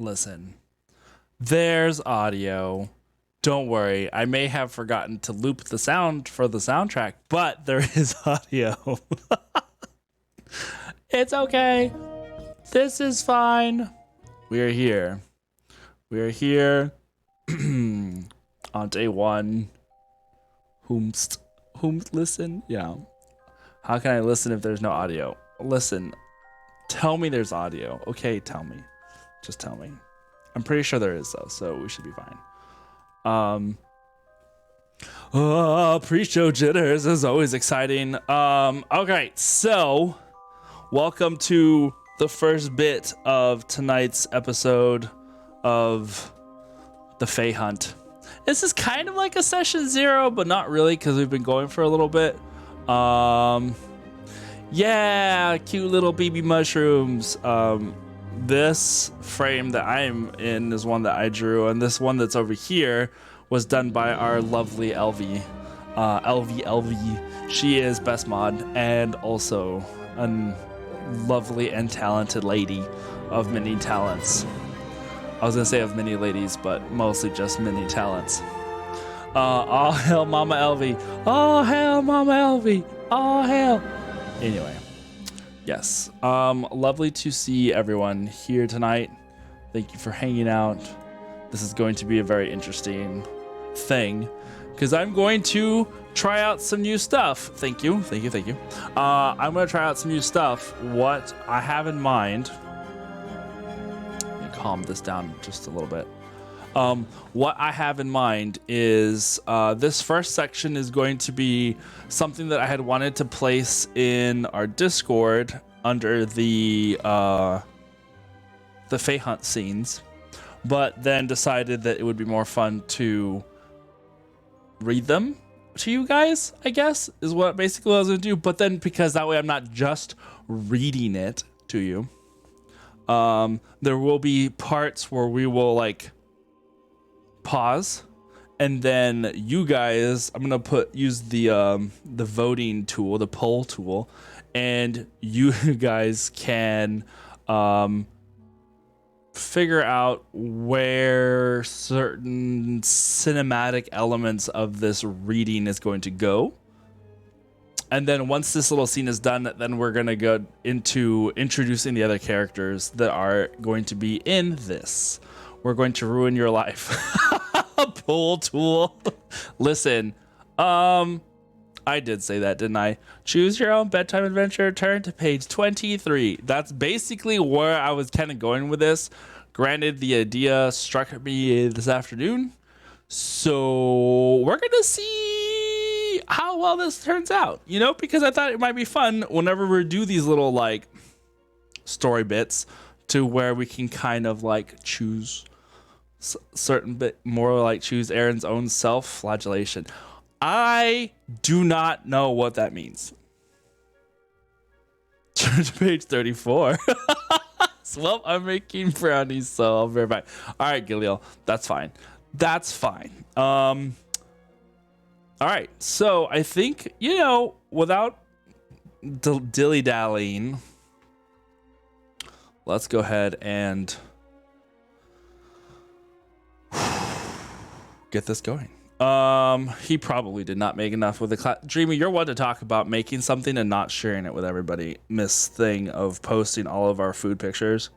listen. There's audio. Don't worry. I may have forgotten to loop the sound for the soundtrack, but there is audio. It's okay. This is fine. We are here. We are here on day one. Whomst listen? Yeah. How can I listen if there's no audio? Listen. Tell me there's audio. Okay, tell me. Just tell me. I'm pretty sure there is though, so we should be fine. Pre-show jitters is always exciting. Okay, so welcome to the first bit of tonight's episode of the FaeHunt. This is kind of like a session 0, but not really because we've been going for a little bit. Yeah, cute little baby mushrooms. This frame that I'm in is one that I drew, and this one that's over here was done by our lovely Elvie. Elvie. She is best mod and also a lovely and talented lady of many talents. I was gonna say of many ladies, but mostly just many talents. All hail Mama Elvie. All hail Mama Elvie. All hail. Anyway, yes. Lovely to see everyone here tonight. Thank you for hanging out. This is going to be a very interesting thing because I'm going to try out some new stuff. Thank you. I'm going to try out some new stuff. What I have in mind, let me calm this down just a little bit. What I have in mind is this first section is going to be something that I had wanted to place in our Discord under the FaeHunt scenes, but then decided that it would be more fun to read them to you guys, I guess, is what basically I was going to do. But then because that way I'm not just reading it to you, there will be parts where we will like pause, and then you guys, I'm gonna use the voting tool, the poll tool, and you guys can figure out where certain cinematic elements of this reading is going to go. And then once this little scene is done, then we're gonna go into introducing the other characters that are going to be in this. We're going to ruin your life. Poll tool. Listen, I did say that, didn't I? Choose your own bedtime adventure. Turn to page 23. That's basically where I was kind of going with this. Granted, the idea struck me this afternoon. So we're going to see how well this turns out, you know, because I thought it might be fun whenever we do these little like story bits to where we can kind of like choose certain bit more, like choose Aaron's own self-flagellation. I do not know what that means. Turn to page 34. Well, I'm making brownies, so I'll verify. All right, Gilliel, that's fine. That's fine. All right, so I think, you know, without dilly-dallying, let's go ahead and get this going. He probably did not make enough with the class. Dreamy, you're one to talk about making something and not sharing it with everybody. Miss thing of posting all of our food pictures.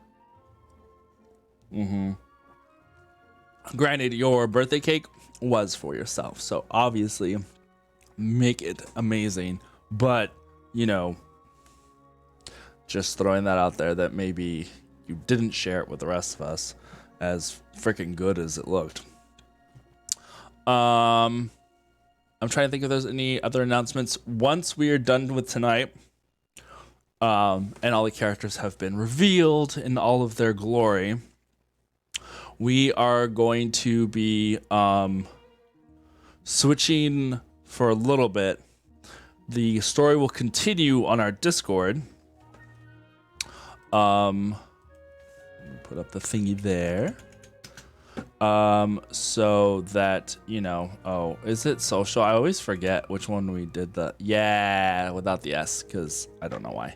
Granted, your birthday cake was for yourself, so obviously make it amazing. But, you know, just throwing that out there that maybe you didn't share it with the rest of us, as freaking good as it looked. I'm trying to think if there's any other announcements. Once we are done with tonight, and all the characters have been revealed in all of their glory, we are going to be switching for a little bit. The story will continue on our Discord. Put up the thingy there. So that, you know, oh, is it social? I always forget which one we did the, yeah, without the S, because I don't know why.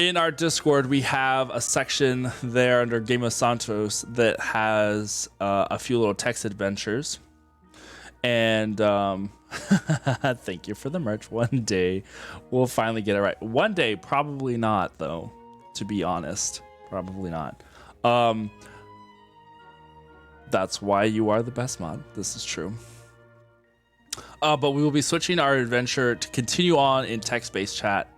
in our Discord, we have a section there under Game of Santos that has a few little text adventures. And thank you for the merch. One day we'll finally get it right. One day, probably not, though, to be honest. Probably not. That's why you are the best mod. This is true. But we will be switching our adventure to continue on in text-based chat,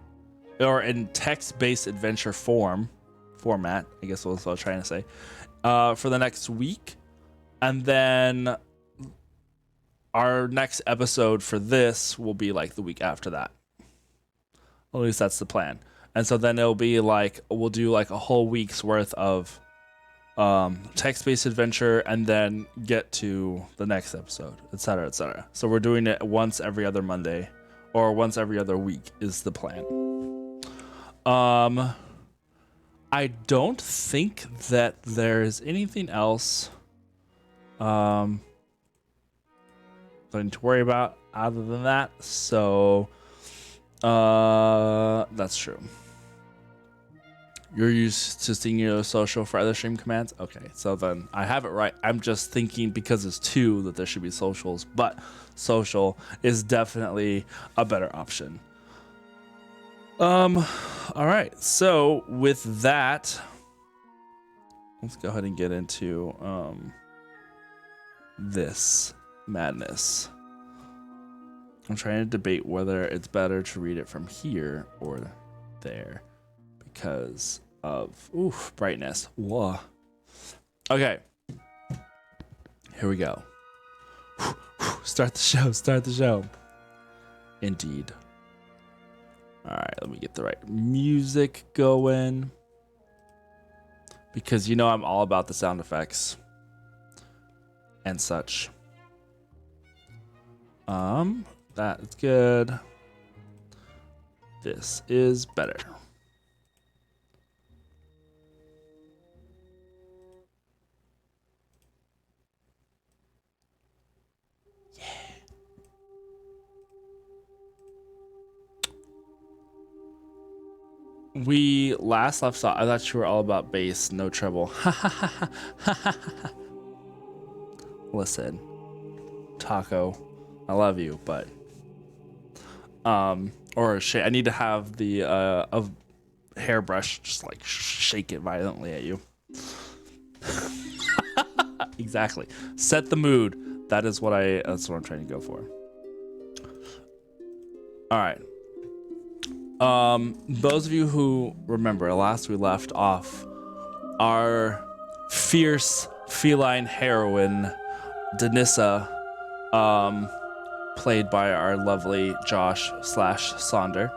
or in text-based adventure format, I guess was what I was trying to say, for the next week. And then our next episode for this will be like the week after that. At least that's the plan. And so then it'll be like, we'll do like a whole week's worth of text-based adventure and then get to the next episode, etc., etc. So we're doing it once every other Monday or once every other week is the plan. I don't think that there's anything else don't need to worry about other than that. So that's true. You're used to seeing your social for other stream commands? Okay, so then I have it right. I'm just thinking because it's 2 that there should be socials, but social is definitely a better option. All right, so with that, let's go ahead and get into this madness. I'm trying to debate whether it's better to read it from here or there because of brightness. Whoa. Okay. Here we go. Start the show. Indeed. All right, let me get the right music going because you know I'm all about the sound effects and such. That's good. This is better. Yeah. We last left off. I thought you were all about bass, no treble. Listen, Taco, I love you, but or I need to have the hairbrush just like shake it violently at you. Exactly. Set the mood. That's what I'm trying to go for. All right. Those of you who remember, last we left off, our fierce feline heroine, Denissa, played by our lovely Josh/Sonder,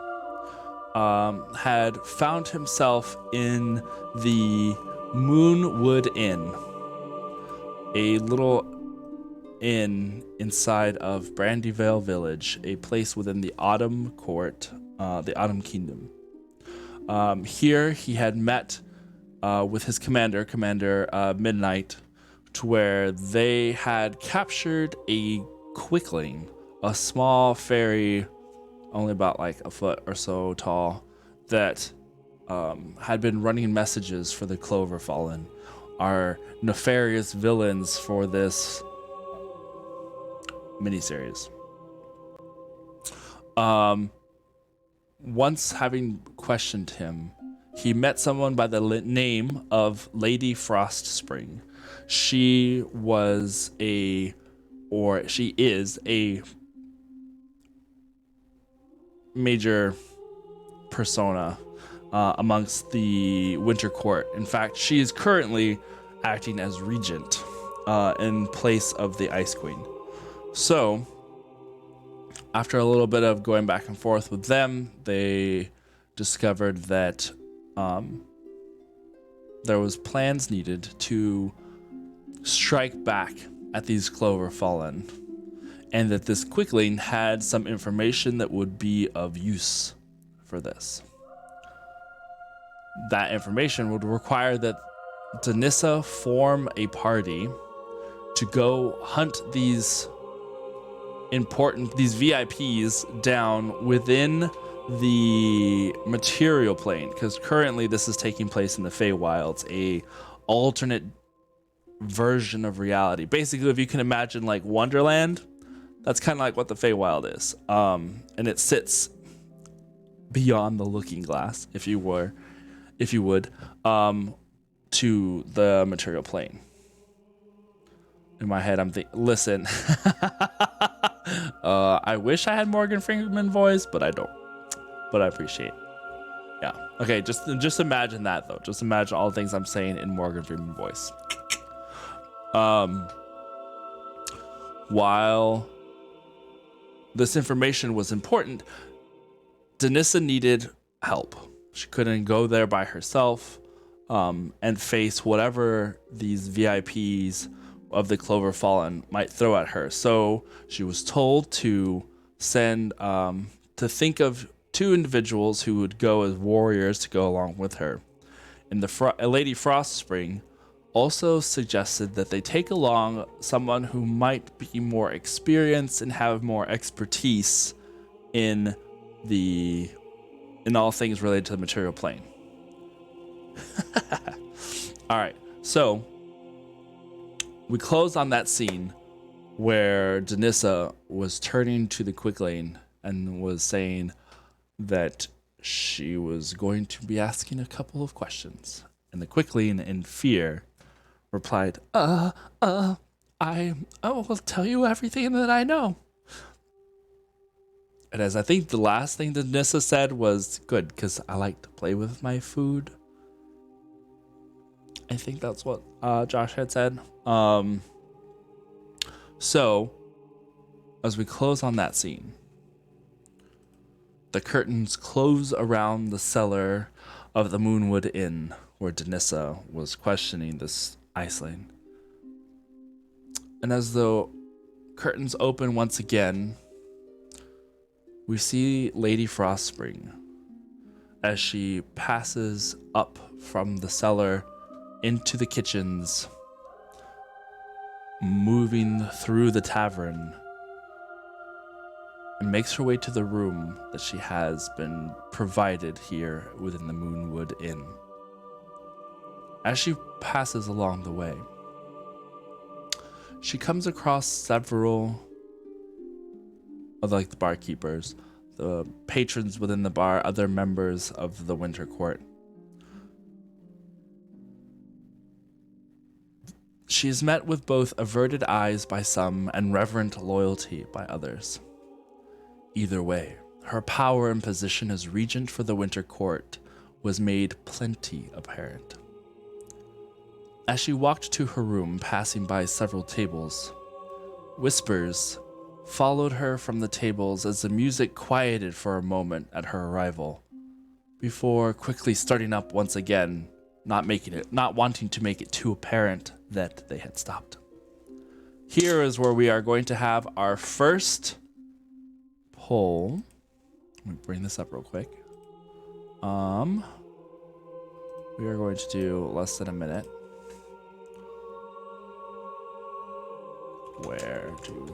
had found himself in the Moonwood Inn, a little inn inside of Brandyvale Village, a place within the Autumn Court, the Autumn Kingdom. Here he had met with his Commander Midnight, to where they had captured a quickling, a small fairy, only about like a foot or so tall, that had been running messages for the Clover Fallen, our nefarious villains for this miniseries. Once having questioned him, he met someone by the name of Lady Frostspring. She is a major persona amongst the Winter Court. In fact, she is currently acting as regent in place of the Ice Queen. So, after a little bit of going back and forth with them, they discovered that there was plans needed to strike back at these Clover Fallen, and that this quickling had some information that would be of use for this. That information would require that Denissa form a party to go hunt these VIPs down within the material plane, because currently this is taking place in the Feywilds, a alternate version of reality. Basically, if you can imagine like Wonderland, that's kind of like what the Feywild is. And it sits beyond the looking glass, if you would, to the material plane. In my head, I'm thinking, listen, I wish I had Morgan Freeman voice, but I don't. But I appreciate it. Yeah. Okay, just imagine that, though. Just imagine all the things I'm saying in Morgan Freeman voice. While this information was important, Denissa needed help. She couldn't go there by herself and face whatever these VIPs of the Clover Fallen might throw at her. So she was told to send, to think of 2 individuals who would go as warriors to go along with her. And Lady Frostspring also suggested that they take along someone who might be more experienced and have more expertise in all things related to the material plane. All right, so we close on that scene where Denissa was turning to the quick lane and was saying that she was going to be asking a couple of questions. And the quick lane, in fear, replied, I will tell you everything that I know. And as I think the last thing that Nissa said was, good, because I like to play with my food. I think that's what Josh had said. So, as we close on that scene, the curtains close around the cellar of the Moonwood Inn, where Denissa was questioning this Iceling. And as the curtains open once again, we see Lady Frostspring as she passes up from the cellar into the kitchens, moving through the tavern, and makes her way to the room that she has been provided here within the Moonwood Inn. As she passes along the way, she comes across several of the barkeepers, the patrons within the bar, other members of the Winter Court. She is met with both averted eyes by some and reverent loyalty by others. Either way, her power and position as regent for the Winter Court was made plenty apparent. As she walked to her room, passing by several tables, whispers followed her from the tables as the music quieted for a moment at her arrival, before quickly starting up once again, not wanting to make it too apparent that they had stopped. Here is where we are going to have our first poll. Let me bring this up real quick. We are going to do less than a minute. Where do we...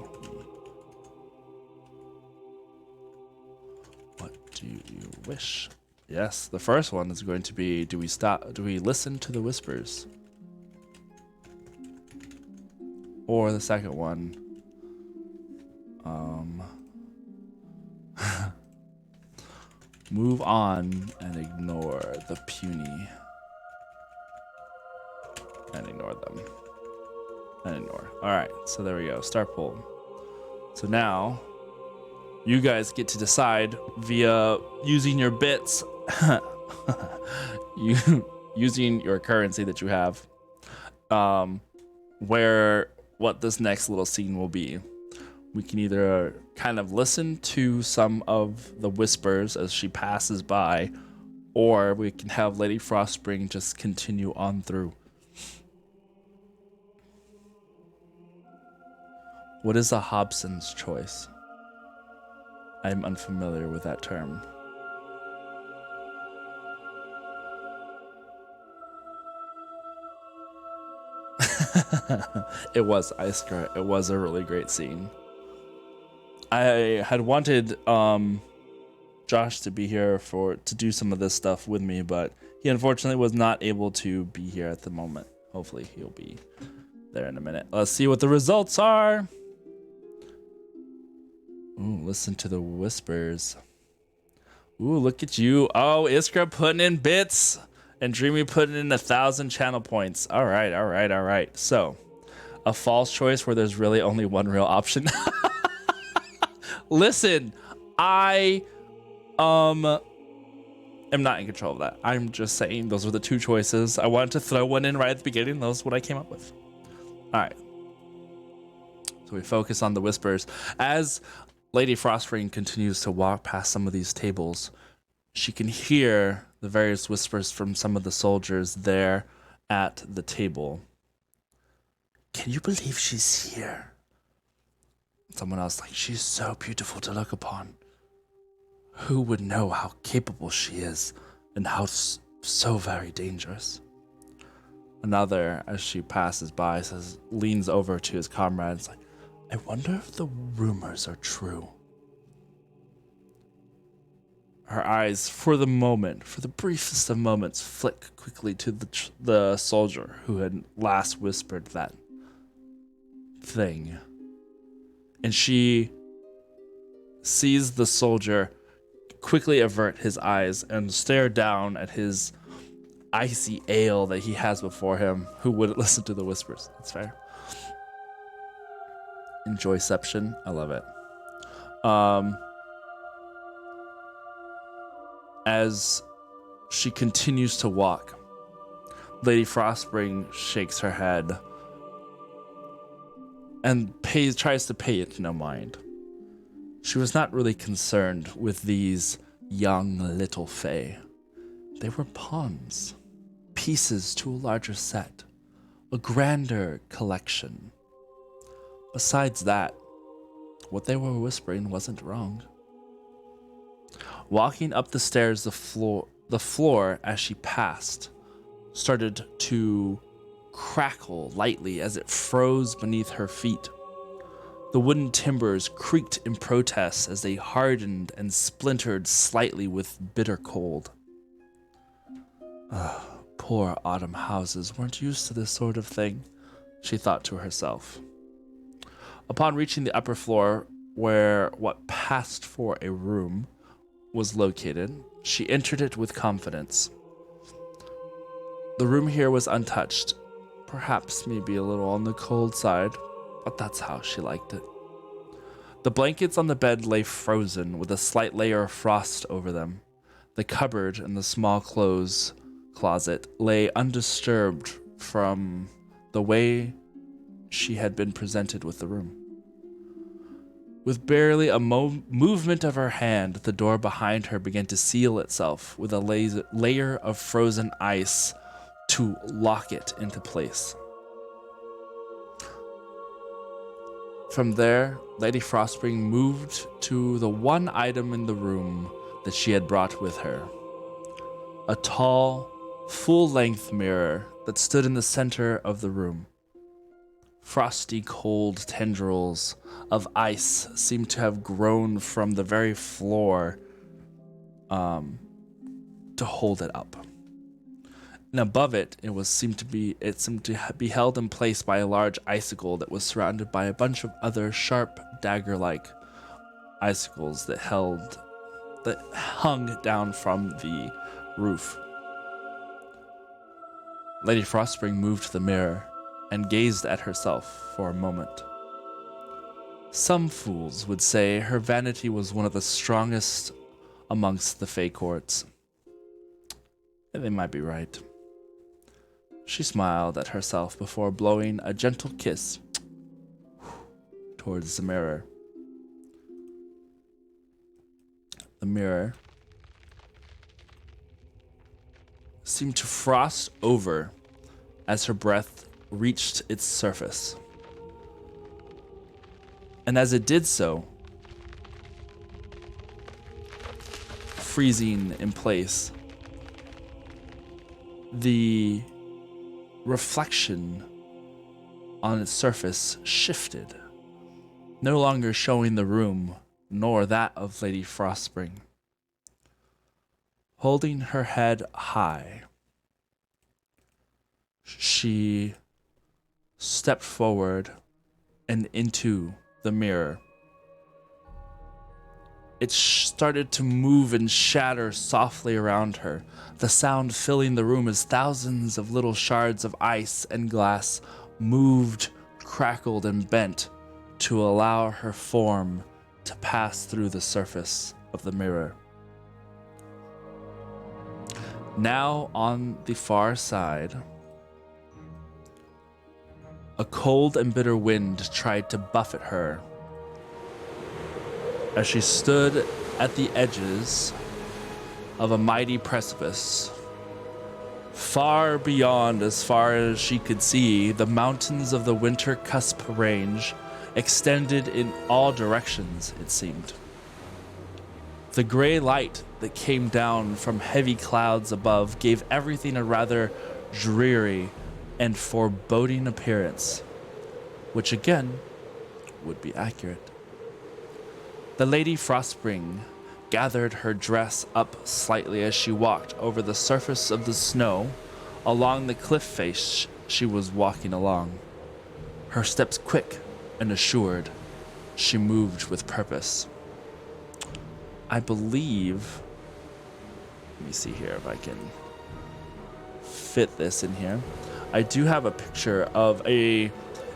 What do you wish? Yes, the first one is going to be, do we listen to the whispers? Or the second one, move on and ignore the puny. And ignore them. And ignore. Alright, so there we go. Start poll. So now, you guys get to decide via using your bits, using your currency that you have, what this next little scene will be. We can either kind of listen to some of the whispers as she passes by, or we can have Lady Frostspring just continue on through. What is a Hobson's choice? I'm unfamiliar with that term. It was Iskra. It was a really great scene. I had wanted Josh Josh to be here to do some of this stuff with me, but he unfortunately was not able to be here at the moment. Hopefully he'll be there in a minute. Let's see what the results are. Ooh, listen to the whispers. Ooh, look at you. Oh, Iskra putting in bits and Dreamy putting in 1,000 channel points. All right. So, a false choice where there's really only one real option. Listen, I am not in control of that. I'm just saying those were the two choices. I wanted to throw one in right at the beginning. That's what I came up with. All right. So we focus on the whispers. As Lady Frostspring continues to walk past some of these tables, she can hear the various whispers from some of the soldiers there at the table. Can you believe she's here? Someone else like, she's so beautiful to look upon. Who would know how capable she is and how so very dangerous? Another, as she passes by, leans over to his comrades like, I wonder if the rumors are true. Her eyes, for the briefest of moments, flick quickly to the soldier who had last whispered that thing. And she sees the soldier quickly avert his eyes and stare down at his icy ale that he has before him, who wouldn't listen to the whispers. That's fair. Enjoyception. I love it. As she continues to walk, Lady Frostspring shakes her head and tries to pay it no mind. She was not really concerned with these young little fae. They were pawns, pieces to a larger set, a grander collection. Besides that, what they were whispering wasn't wrong. Walking up the stairs, the floor as she passed started to crackle lightly as it froze beneath her feet. The wooden timbers creaked in protest as they hardened and splintered slightly with bitter cold. Poor autumn houses weren't used to this sort of thing, she thought to herself. Upon reaching the upper floor, where what passed for a room was located, she entered it with confidence. The room here was untouched, perhaps maybe a little on the cold side, but that's how she liked it. The blankets on the bed lay frozen with a slight layer of frost over them. The cupboard and the small clothes closet lay undisturbed from the way she had been presented with the room. With barely a movement of her hand, the door behind her began to seal itself with a layer of frozen ice to lock it into place. From there, Lady Frostspring moved to the one item in the room that she had brought with her. A tall, full-length mirror that stood in the center of the room. Frosty cold tendrils of ice seemed to have grown from the very floor to hold it up. And above it, it seemed to be held in place by a large icicle that was surrounded by a bunch of other sharp dagger-like icicles that hung down from the roof. Lady Frostspring moved to the mirror and gazed at herself for a moment. Some fools would say her vanity was one of the strongest amongst the Fae courts. And they might be right. She smiled at herself before blowing a gentle kiss towards the mirror. The mirror seemed to frost over as her breath reached its surface. And as it did so, freezing in place, the reflection on its surface shifted, no longer showing the room nor that of Lady Frostspring. Holding her head high, she stepped forward and into the mirror. It started to move and shatter softly around her, the sound filling the room as thousands of little shards of ice and glass moved, crackled, and bent to allow her form to pass through the surface of the mirror. Now on the far side, a cold and bitter wind tried to buffet her as she stood at the edges of a mighty precipice. Far beyond, as far as she could see, the mountains of the Winter Cusp Range extended in all directions, it seemed. The gray light that came down from heavy clouds above gave everything a rather dreary and foreboding appearance, which again would be accurate. The Lady Frostspring gathered her dress up slightly as she walked over the surface of the snow along the cliff face she was walking along. Her steps quick and assured, she moved with purpose. I believe, let me see here if I can fit this in here. I do have a picture of a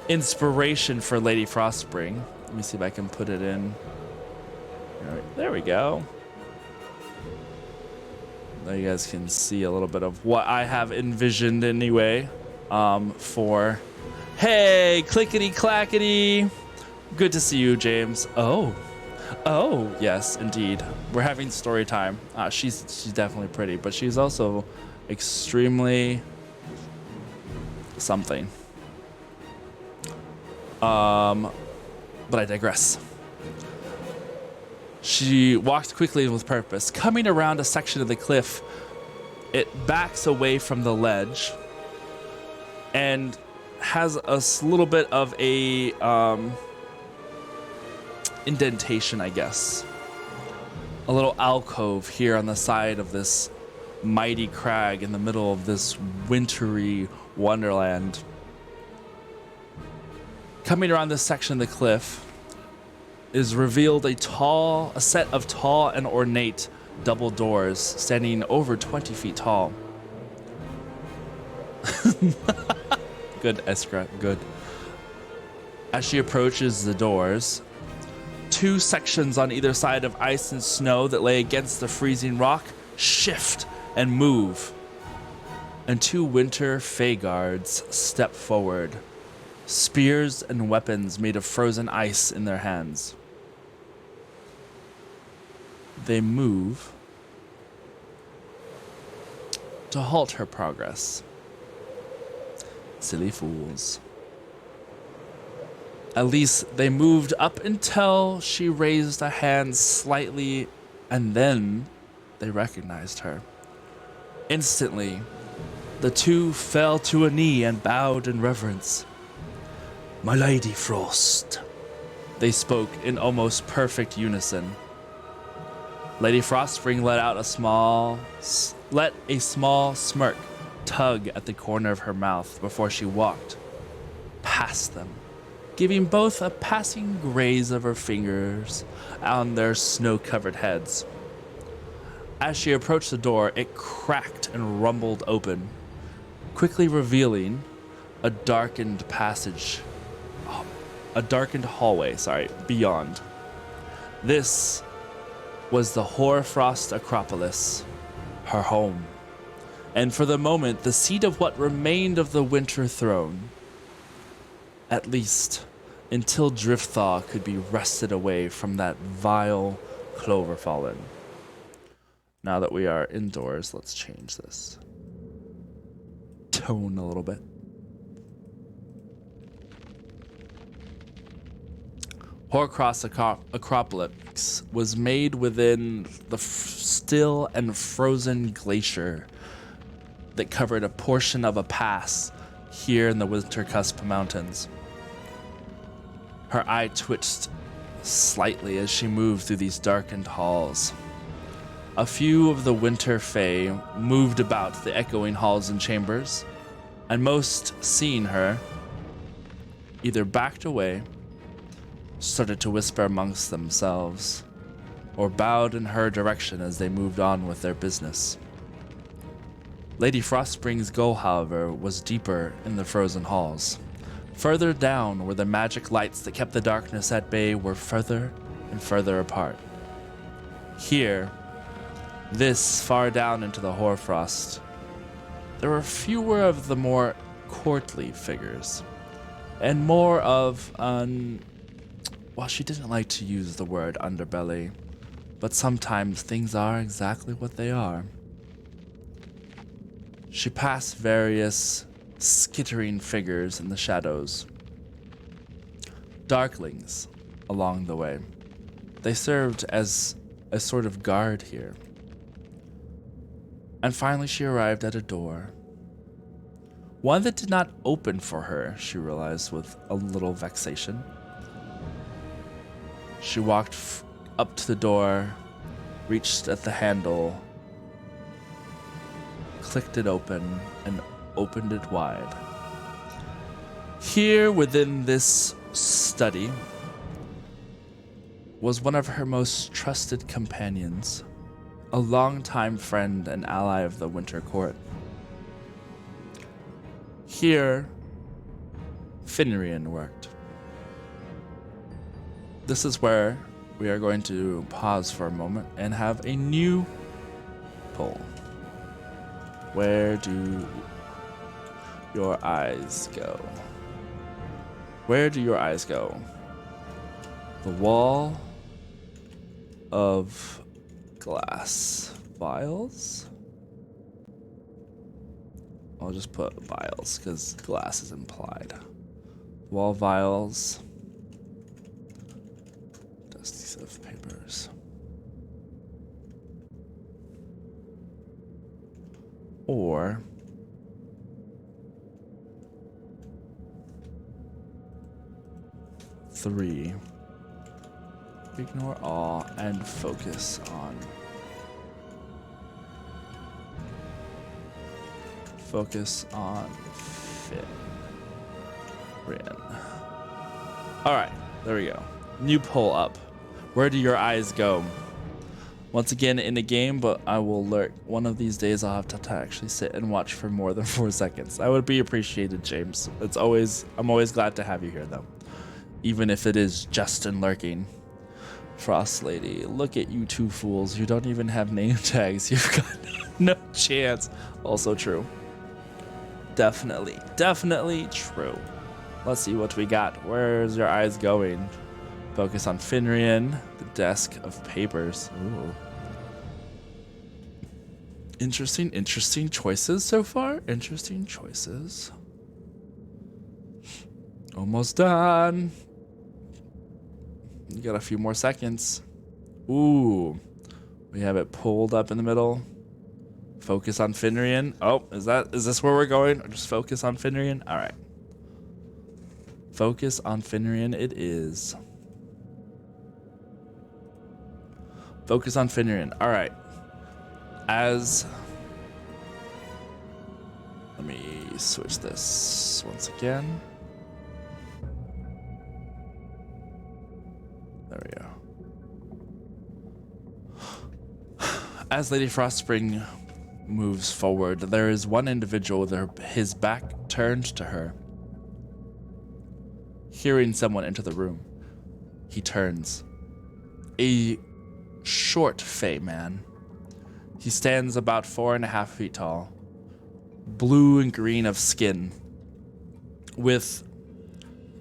inspiration for Lady Frostspring. Let me see if I can put it in. All right, there we go. Now you guys can see a little bit of what I have envisioned anyway. For, hey, clickety clackety. Good to see you, James. Oh, yes, indeed. We're having story time. She's definitely pretty, but she's also extremely something. But I digress. She walked quickly and with purpose. Coming around a section of the cliff, it backs away from the ledge and has a little bit of a indentation, I guess. A little alcove here on the side of this mighty crag in the middle of this wintry wonderland. Coming around this section of the cliff is revealed a set of tall and ornate double doors standing over 20 feet tall. Good, Eskra, good. As she approaches the doors, two sections on either side of ice and snow that lay against the freezing rock shift and move, and two winter Fae guards step forward, spears and weapons made of frozen ice in their hands. They move to halt her progress. Silly fools. At least they moved up until she raised a hand slightly, and then they recognized her. Instantly, the two fell to a knee and bowed in reverence. "My Lady Frost," they spoke in almost perfect unison. Lady Frostspring let a small smirk tug at the corner of her mouth before she walked past them, giving both a passing graze of her fingers on their snow-covered heads. As she approached the door, it cracked and rumbled open, quickly revealing a darkened hallway, beyond. This was the Hoarfrost Acropolis, her home, and for the moment, the seat of what remained of the Winter Throne. At least, until Driftthaw could be wrested away from that vile Cloverfallen. Now that we are indoors, let's change this tone a little bit. Hoarfrost Acropolis was made within the still and frozen glacier that covered a portion of a pass here in the Winter Cusp Mountains. Her eye twitched slightly as she moved through these darkened halls. A few of the winter fae moved about the echoing halls and chambers, and most, seeing her, either backed away, started to whisper amongst themselves, or bowed in her direction as they moved on with their business. Lady Frostspring's goal, however, was deeper in the frozen halls. Further down, where the magic lights that kept the darkness at bay were further and further apart. Here, this far down into the hoarfrost, there were fewer of the more courtly figures, and more of an, well, she didn't like to use the word underbelly, but sometimes things are exactly what they are. She passed various skittering figures in the shadows, darklings along the way. They served as a sort of guard here. And finally she arrived at a door. One that did not open for her, she realized with a little vexation. She walked up to the door, reached at the handle, clicked it open, and opened it wide. Here within this study was one of her most trusted companions, a longtime friend and ally of the Winter Court. Here, Fenrir worked. This is where we are going to pause for a moment and have a new poll. Where do your eyes go? Where do your eyes go? The wall of glass vials? I'll just put vials because glass is implied. Wall vials. Dusty set of papers. Or three. Ignore all and focus on. Focus on Fenrir. Alright, there we go. New poll up. Where do your eyes go? Once again in a game, but I will lurk. One of these days I'll have to actually sit and watch for more than 4 seconds. I would be appreciated, James. I'm always glad to have you here though. Even if it is just in lurking. Frost Lady, look at you two fools. You don't even have name tags. You've got no chance. Also true. Definitely true. Let's see what we got. Where's your eyes going? Focus on Fenrir, the desk of papers. Ooh. Interesting choices so far. Interesting choices. Almost done. You got a few more seconds. Ooh. We have it pulled up in the middle. Focus on Fenrir. Oh, is this where we're going? Or just focus on Fenrir? All right. Focus on Fenrir it is. Focus on Fenrir. All right. Let me switch this once again. There we go. As Lady Frostspring moves forward, there is one individual with his back turned to her. Hearing someone enter the room, he turns. A short Fey man. He stands about 4.5 feet tall, blue and green of skin, with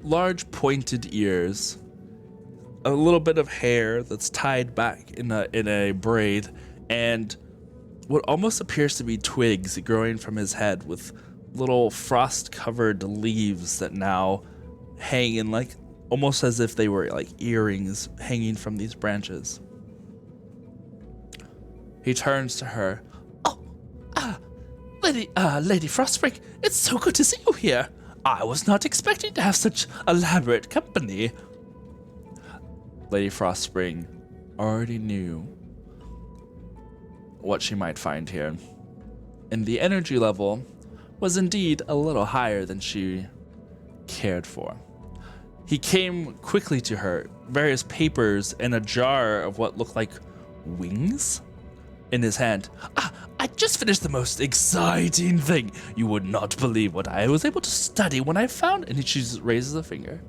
large pointed ears, a little bit of hair that's tied back in a braid, and what almost appears to be twigs growing from his head with little frost-covered leaves that now hang in like almost as if they were like earrings hanging from these branches. He turns to her. Lady Frostspring, it's so good to see you here. I was not expecting to have such elaborate company. Lady Frostspring already knew what she might find here. And the energy level was indeed a little higher than she cared for. He came quickly to her, various papers and a jar of what looked like wings in his hand. I just finished the most exciting thing. You would not believe what I was able to study when I found... And she raises a finger.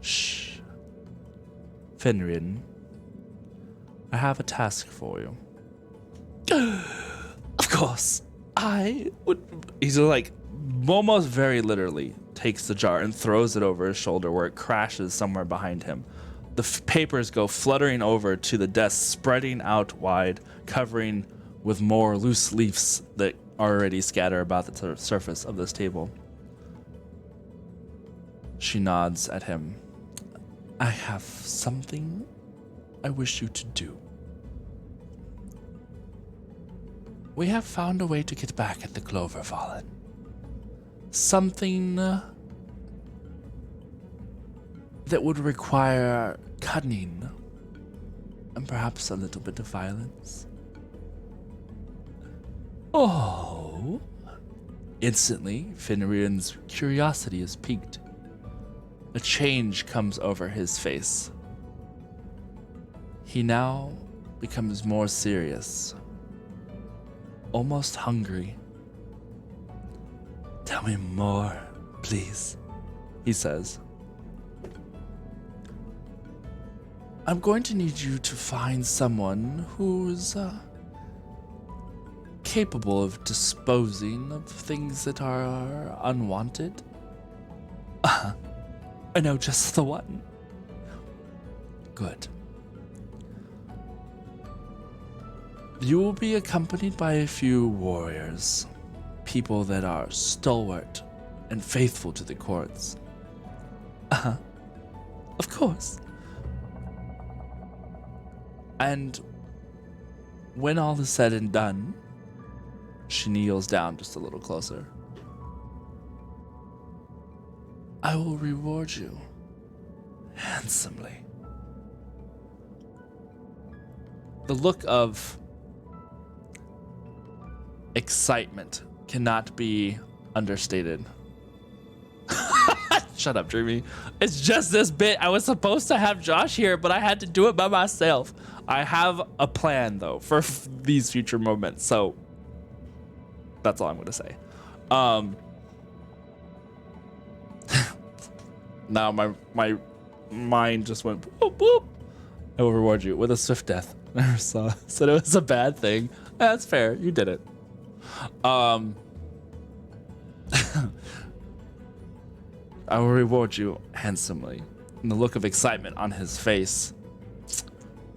Shh. Fenrir, I have a task for you. Of course. I would... He's like, almost very literally takes the jar and throws it over his shoulder where it crashes somewhere behind him. The papers go fluttering over to the desk, spreading out wide, covering with more loose leaves that already scatter about the surface of this table. She nods at him. I have something I wish you to do. We have found a way to get back at the Clover Fallen. Something that would require cunning and perhaps a little bit of violence. Oh. Instantly, Fenrir's curiosity is piqued. A change comes over his face. He now becomes more serious, almost hungry. Tell me more, please, he says. I'm going to need you to find someone who's capable of disposing of things that are unwanted. I know just the one. Good. You will be accompanied by a few warriors, people that are stalwart and faithful to the courts. Of course. And when all is said and done, she kneels down just a little closer. I will reward you handsomely. The look of excitement cannot be understated. Shut up, Dreamy. It's just this bit. I was supposed to have Josh here, but I had to do it by myself. I have a plan, though, for these future moments, so that's all I'm going to say. Now my mind just went boop, boop. I will reward you with a swift death. Never said it was a bad thing. That's fair. You did it. I will reward you handsomely. And the look of excitement on his face,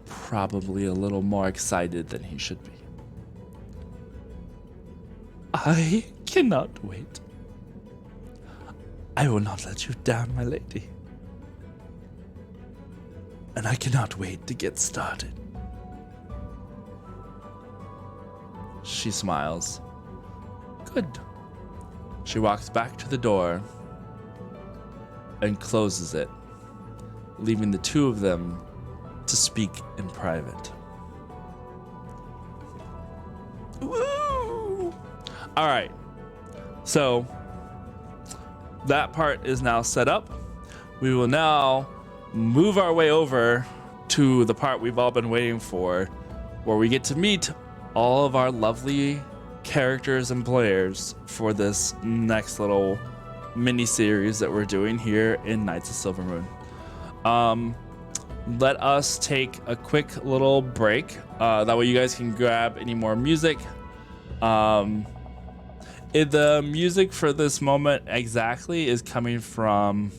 probably a little more excited than he should be. I cannot wait. I will not let you down, my lady. And I cannot wait to get started. She smiles. Good. She walks back to the door and closes it, leaving the two of them to speak in private. Woo! All right. So that part is now set up. We will now move our way over to the part we've all been waiting for, where we get to meet all of our lovely characters and players for this next little mini series that we're doing here in Knights of Silver Moon. Let us take a quick little break. That way you guys can grab any more music. The music for this moment exactly is coming from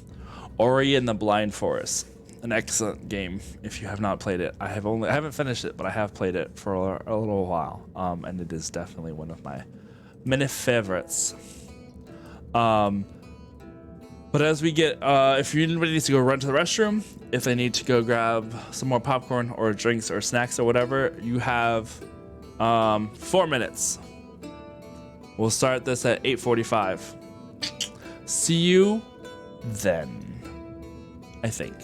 Ori and the Blind Forest, an excellent game. If you have not played it, I haven't finished it, but I have played it for a little while, and it is definitely one of my many favorites. But as we get, if anybody needs to go run to the restroom, if they need to go grab some more popcorn or drinks or snacks or whatever, you have 4 minutes. We'll start this at 8:45. See you then. I think.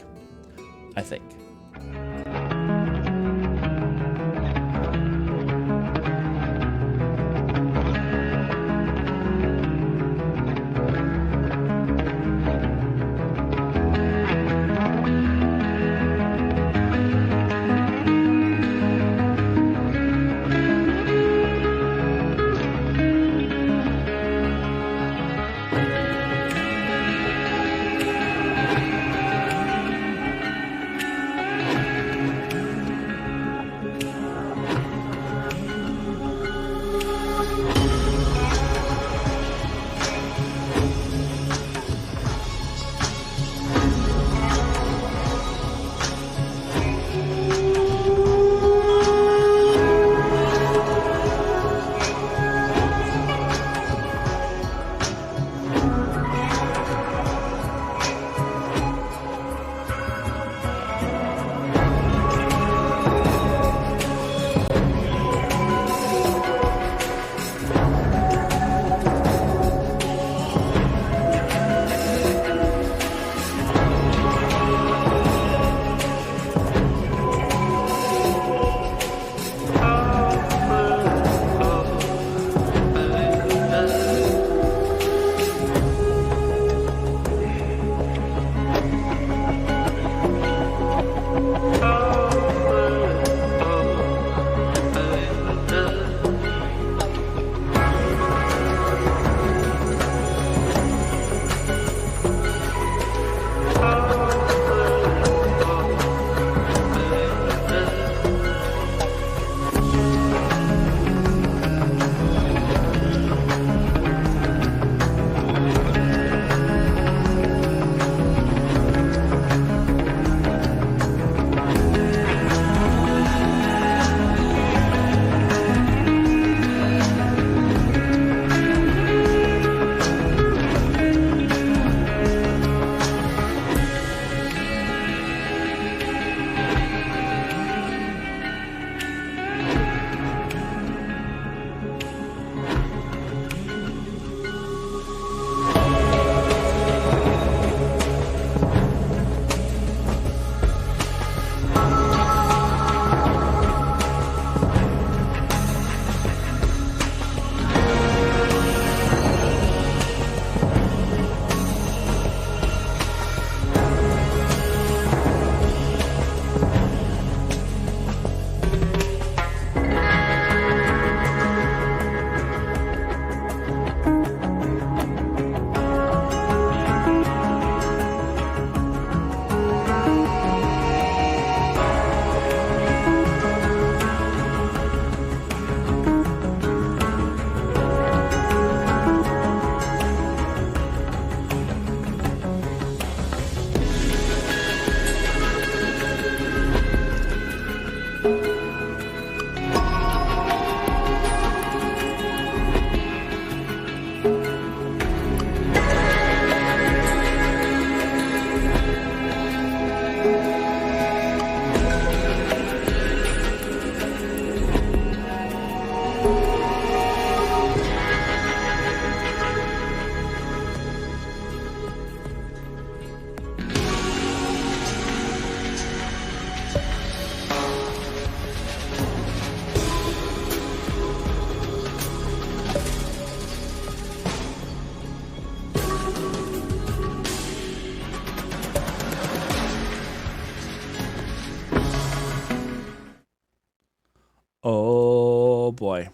boy.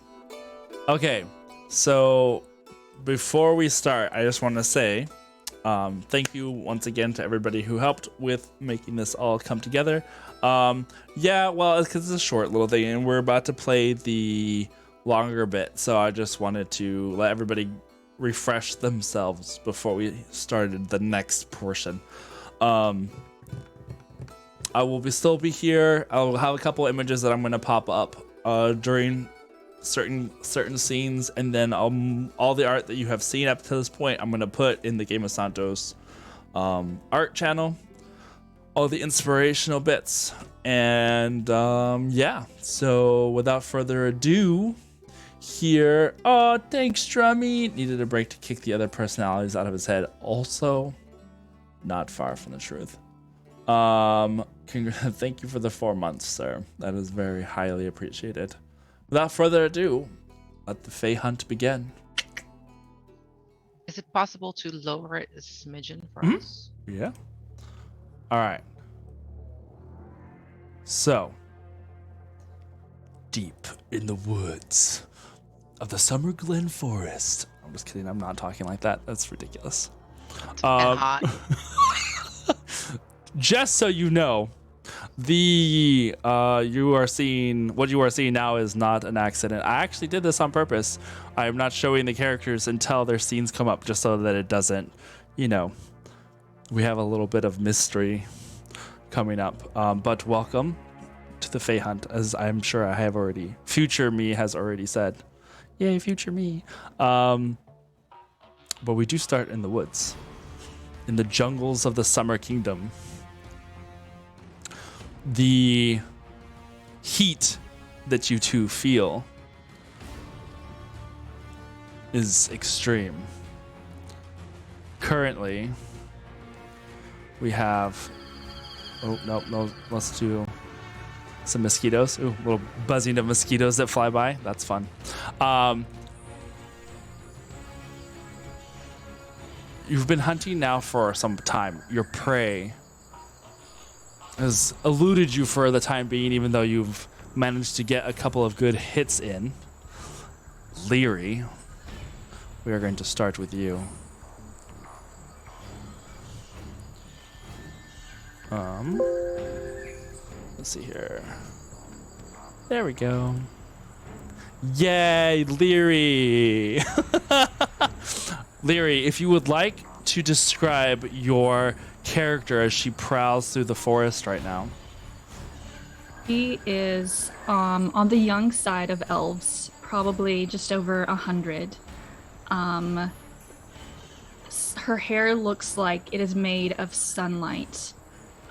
Okay, so before we start, I just want to say thank you once again to everybody who helped with making this all come together. Yeah, well, it's because it's a short little thing, and we're about to play the longer bit, so I just wanted to let everybody refresh themselves before we started the next portion. I will still be here. I'll have a couple images that I'm going to pop up during certain scenes, and then all the art that you have seen up to this point, I'm going to put in the Game of Santos art channel, all the inspirational bits, and yeah. So without further ado, here. Oh, thanks, Drummy. Needed a break to kick the other personalities out of his head. Also, not far from the truth. Thank you for the 4 months, sir. That is very highly appreciated. Without further ado, let the FaeHunt begin. Is it possible to lower it a smidgen for us? Yeah. All right. So, deep in the woods of the Summer Glen Forest. I'm just kidding. I'm not talking like that. That's ridiculous. And hot. Just so you know, what you are seeing now is not an accident. I actually did this on purpose. I am not showing the characters until their scenes come up, just so that it doesn't, we have a little bit of mystery coming up. But welcome to the FaeHunt, as I'm sure I have already. Future me has already said, "Yay, future me!" But we do start in the woods, in the jungles of the Summer Kingdom. The heat that you two feel is extreme. Currently, we have... Oh, no, let's do some mosquitoes. Ooh, a little buzzing of mosquitoes that fly by. That's fun. You've been hunting now for some time. Your prey has eluded you for the time being, even though you've managed to get a couple of good hits in. Leary, we are going to start with you. Let's see here. There we go. Yay, Leary! Leary, if you would like to describe your character as she prowls through the forest right now. She is on the young side of elves, probably just over 100. Her hair looks like it is made of sunlight.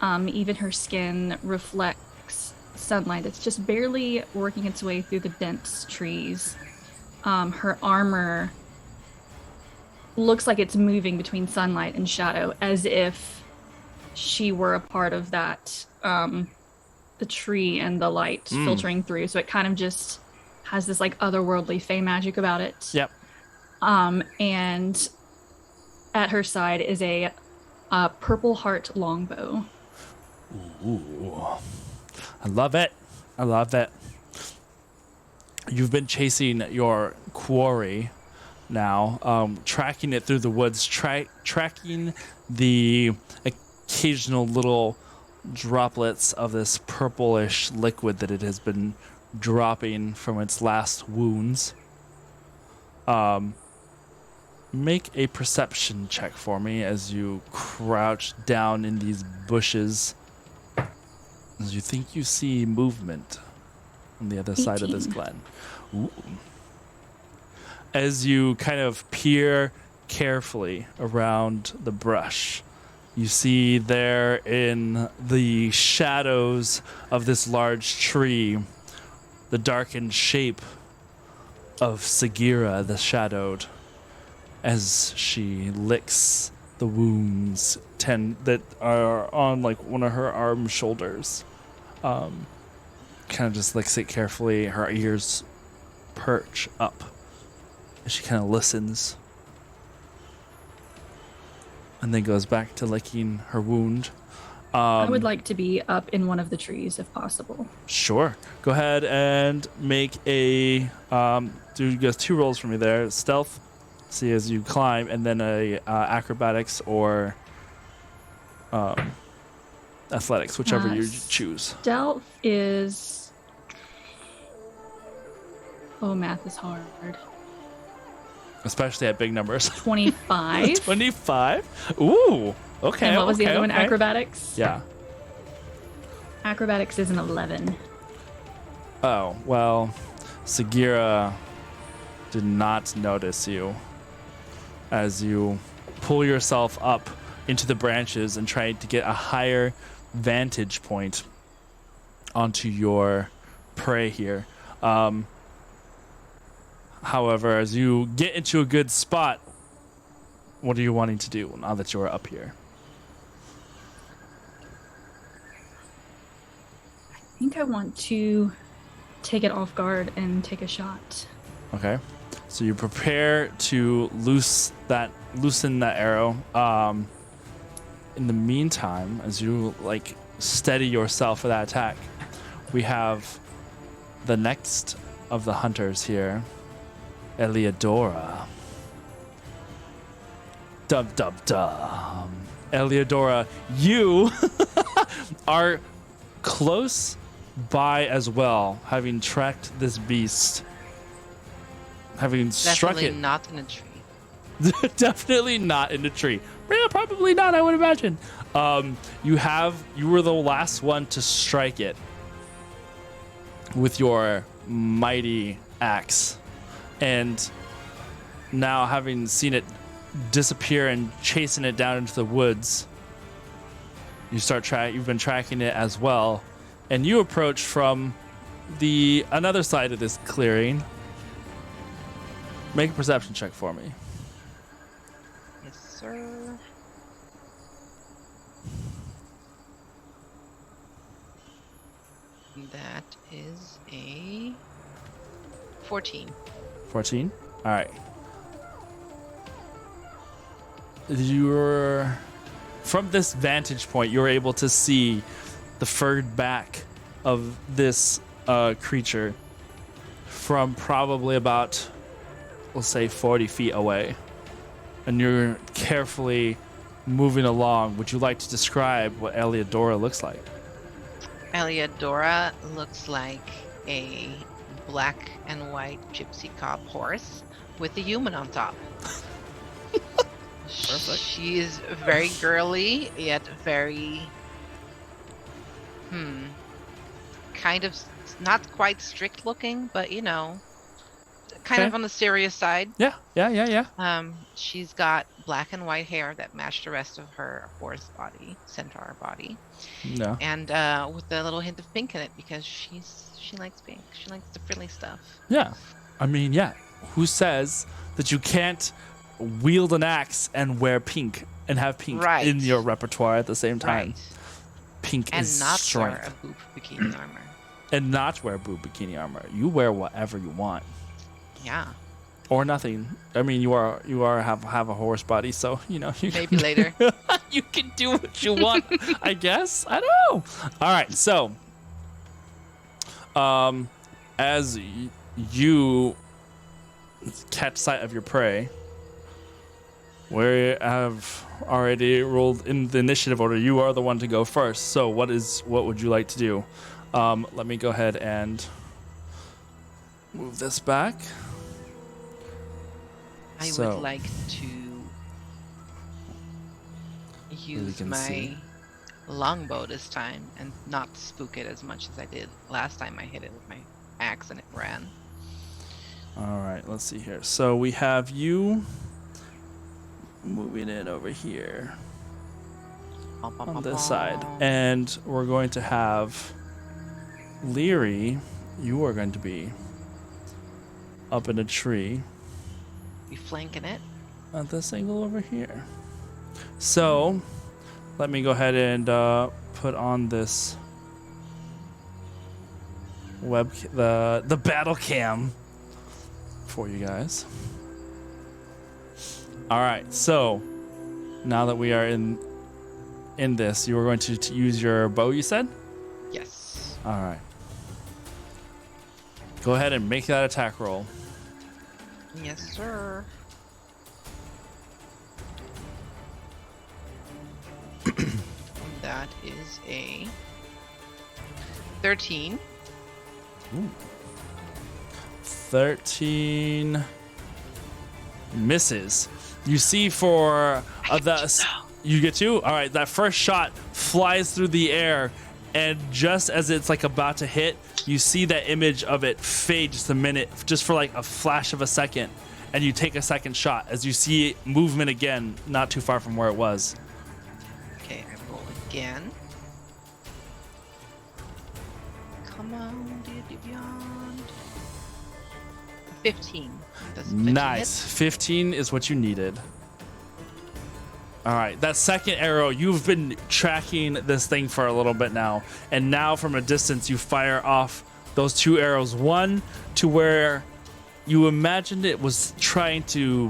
Even her skin reflects sunlight. It's just barely working its way through the dense trees. Her armor looks like it's moving between sunlight and shadow, as if she were a part of that, the tree and the light filtering through. So it kind of just has this like otherworldly fae magic about it. Yep. And at her side is a purple heart longbow. Ooh, I love it. I love it. You've been chasing your quarry now, tracking it through the woods, tracking the occasional little droplets of this purplish liquid that it has been dropping from its last wounds. Make a perception check for me as you crouch down in these bushes, as you think you see movement on the other side of this glen. Ooh. As you kind of peer carefully around the brush, you see there in the shadows of this large tree the darkened shape of Sagira the Shadowed, as she licks the wounds that are on like one of her arm shoulders. Kind of just licks it carefully. Her ears perch up as she kind of listens, and then goes back to licking her wound. I would like to be up in one of the trees if possible. Sure. Go ahead and make a do just 2 rolls for me there. Stealth, see as you climb, and then a acrobatics or athletics, whichever you choose. Stealth is... Oh, math is hard. Especially at big numbers. 25. 25? Ooh. Okay. And what was the okay, other one? okay. Acrobatics? Yeah. Acrobatics is an 11. Oh, well, Sagira did not notice you as you pull yourself up into the branches and try to get a higher vantage point onto your prey here. However, as you get into a good spot, what are you wanting to do now that you are up here? I think I want to take it off guard and take a shot. Okay. So you prepare to loosen that arrow. In the meantime, as you like steady yourself for that attack, we have the next of the hunters here, Eliodora. Dub dub dub. Eliodora, you are close by as well, having tracked this beast, having struck Definitely it. not in a tree. Definitely not in a tree. Yeah, probably not, I would imagine. You were the last one to strike it with your mighty axe. And now, having seen it disappear and chasing it down into the woods, you've been tracking it as well. And you approach from the another side of this clearing. Make a perception check for me. Yes, sir. That is a 14. 14? All right. You're from this vantage point, you're able to see the furred back of this creature from probably about, we'll say, 40 feet away. And you're carefully moving along. Would you like to describe what Eliodora looks like? Eliodora looks like a black and white gypsy cob horse with a human on top. Perfect. She is very girly, yet very, kind of not quite strict looking, but kind of on the serious side. Yeah. She's got black and white hair that match the rest of her horse body, centaur body. No. And with a little hint of pink in it because she likes pink. She likes the frilly stuff. Yeah. I mean, yeah. Who says that you can't wield an axe and wear pink and have pink Right. in your repertoire at the same time? Right. Pink And is not strength. wear a boob bikini armor. And not wear boob bikini armor. You wear whatever you want. Yeah. Or nothing. I mean, you have a horse body, so you Maybe later. you can do what you want. I guess. I don't know. All right. So, as you catch sight of your prey, we have already rolled in the initiative order. You are the one to go first. So, what would you like to do? Let me go ahead and move this back. I So- would like to use can my see. longbow this time and not spook it as much as I did last time I hit it with my axe and it ran. All right, let's see here. So we have you moving in over here Bum, bum, on bum, this side. bum. And we're going to have Leary, you are going to be up in a tree You flanking it? at this angle over here. So let me go ahead and put on this the battle cam for you guys. All right, so now that we are in in this. You were going to use your bow, you said? Yes. All right. Go ahead and make that attack roll. Yes, sir. That is a 13. Ooh. 13 misses. You see for you get 2? All right, that first shot flies through the air, and just as it's like about to hit, you see that image of it fade just a minute, just for like a flash of a second, and you take a second shot as you see movement again, not too far from where it was. Okay, I roll again. Come on, D&D Beyond. 15. Does 15 Nice. hit? 15 is what you needed. All right, that second arrow, you've been tracking this thing for a little bit now, and now from a distance you fire off those 2 arrows, one to where you imagined it was trying to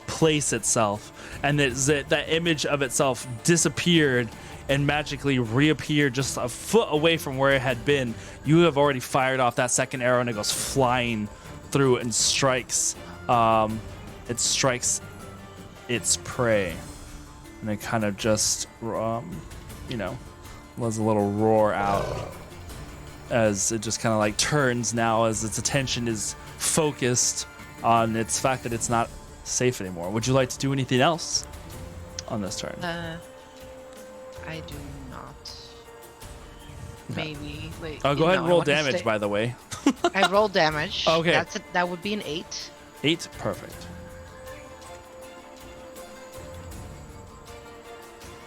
place itself, and that image of itself disappeared and magically reappeared just a foot away from where it had been. You have already fired off that second arrow, and it goes flying through and strikes its prey. And it kind of just, lets a little roar out as it just kind of like turns now as its attention is focused on its fact that it's not safe anymore. Would you like to do anything else on this turn? I do not. Okay. Maybe. Wait. Go ahead and roll damage, by the way. I roll damage. Okay. That would be an 8. 8, perfect.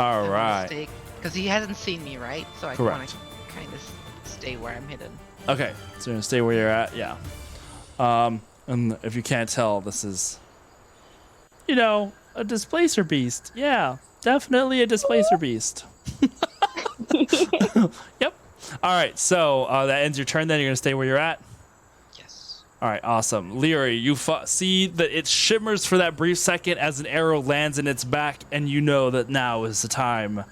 All right. Because he hasn't seen me, right? So I want Correct. to kind of stay where I'm hidden. Okay, so you're gonna stay where you're at, yeah. And if you can't tell, this is, a displacer beast. Yeah, definitely a displacer beast. Yep. All right, so that ends your turn. Then you're gonna stay where you're at. Yes. All right, awesome. Leary, you see that it shimmers for that brief second as an arrow lands in its back, and you know that now is the time.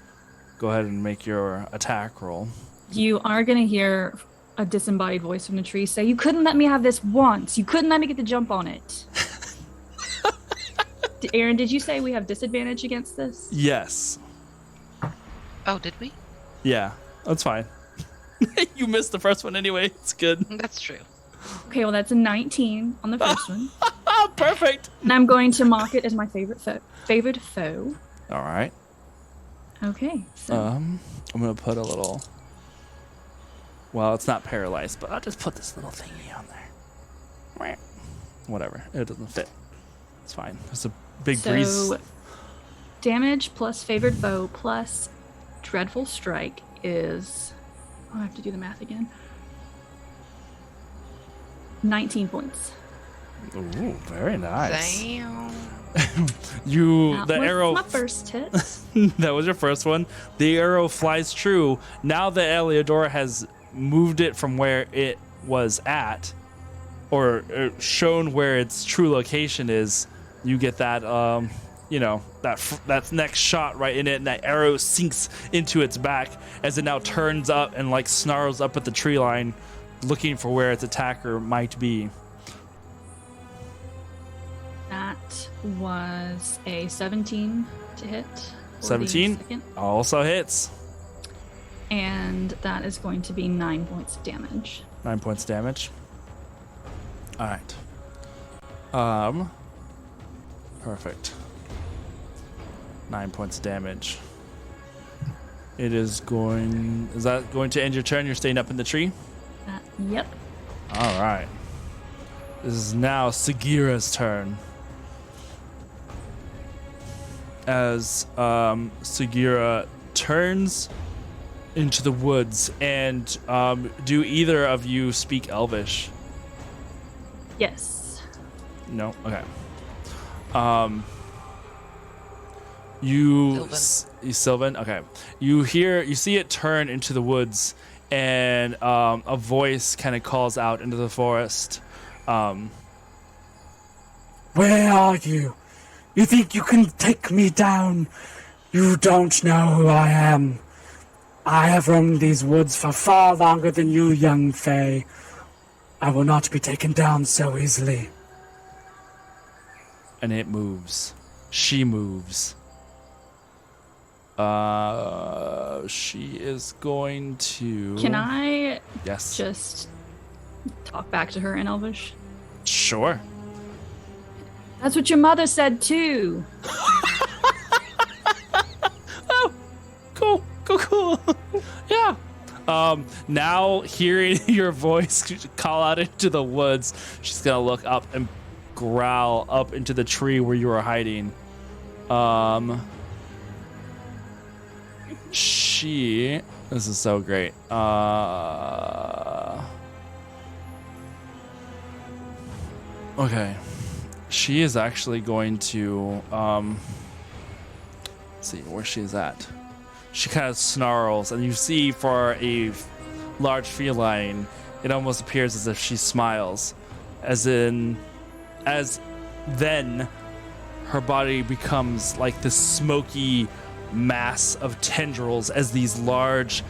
Go ahead and make your attack roll. You are going to hear a disembodied voice from the tree say, "You couldn't let me have this once. You couldn't let me get the jump on it." Aaron, did you say we have disadvantage against this? Yes. Oh, did we? Yeah, that's fine. You missed the first one anyway. It's good. That's true. Okay, well, that's a 19 on the first one. Perfect. And I'm going to mark it as my favorite foe. All right. Okay, so I'm gonna put a little. Well, it's not paralyzed, but I'll just put this little thingy on there. Whatever. It doesn't fit. It's fine. It's a big breeze. Damage plus favored foe plus dreadful strike is. I have to do the math again. 19 points. Ooh, very nice. Damn. That was arrow. my first hit. That was your first one. The arrow flies true. Now that Eliodora has moved it from where it was at, or shown where its true location is, you get that, that next shot right in it, and that arrow sinks into its back as it now turns up and like snarls up at the tree line, looking for where its attacker might be. That was a 17 to hit. for the 17 second. also hits. And that is going to be 9 points of damage. 9 points damage. All right. Perfect. 9 points damage. Is that going to end your turn? You're staying up in the tree? Yep. All right. This is now Sagira's turn. As Sagira turns into the woods, and do either of you speak Elvish? Yes. No? Okay. Sylvan? Okay. You see it turn into the woods, and a voice kind of calls out into the forest. Where are you? You think you can take me down? You don't know who I am. I have roamed these woods for far longer than you, young Fae. I will not be taken down so easily. And it moves. She moves. She is going to... Can I Yes. just talk back to her in Elvish? Sure. That's what your mother said too. Cool. Yeah. Now hearing your voice call out into the woods, she's gonna look up and growl up into the tree where you were hiding. This is so great. Okay. She is actually going to, let's see where she's at. She kind of snarls, and you see for a large feline, it almost appears as if she smiles. As then her body becomes like this smoky mass of tendrils as these large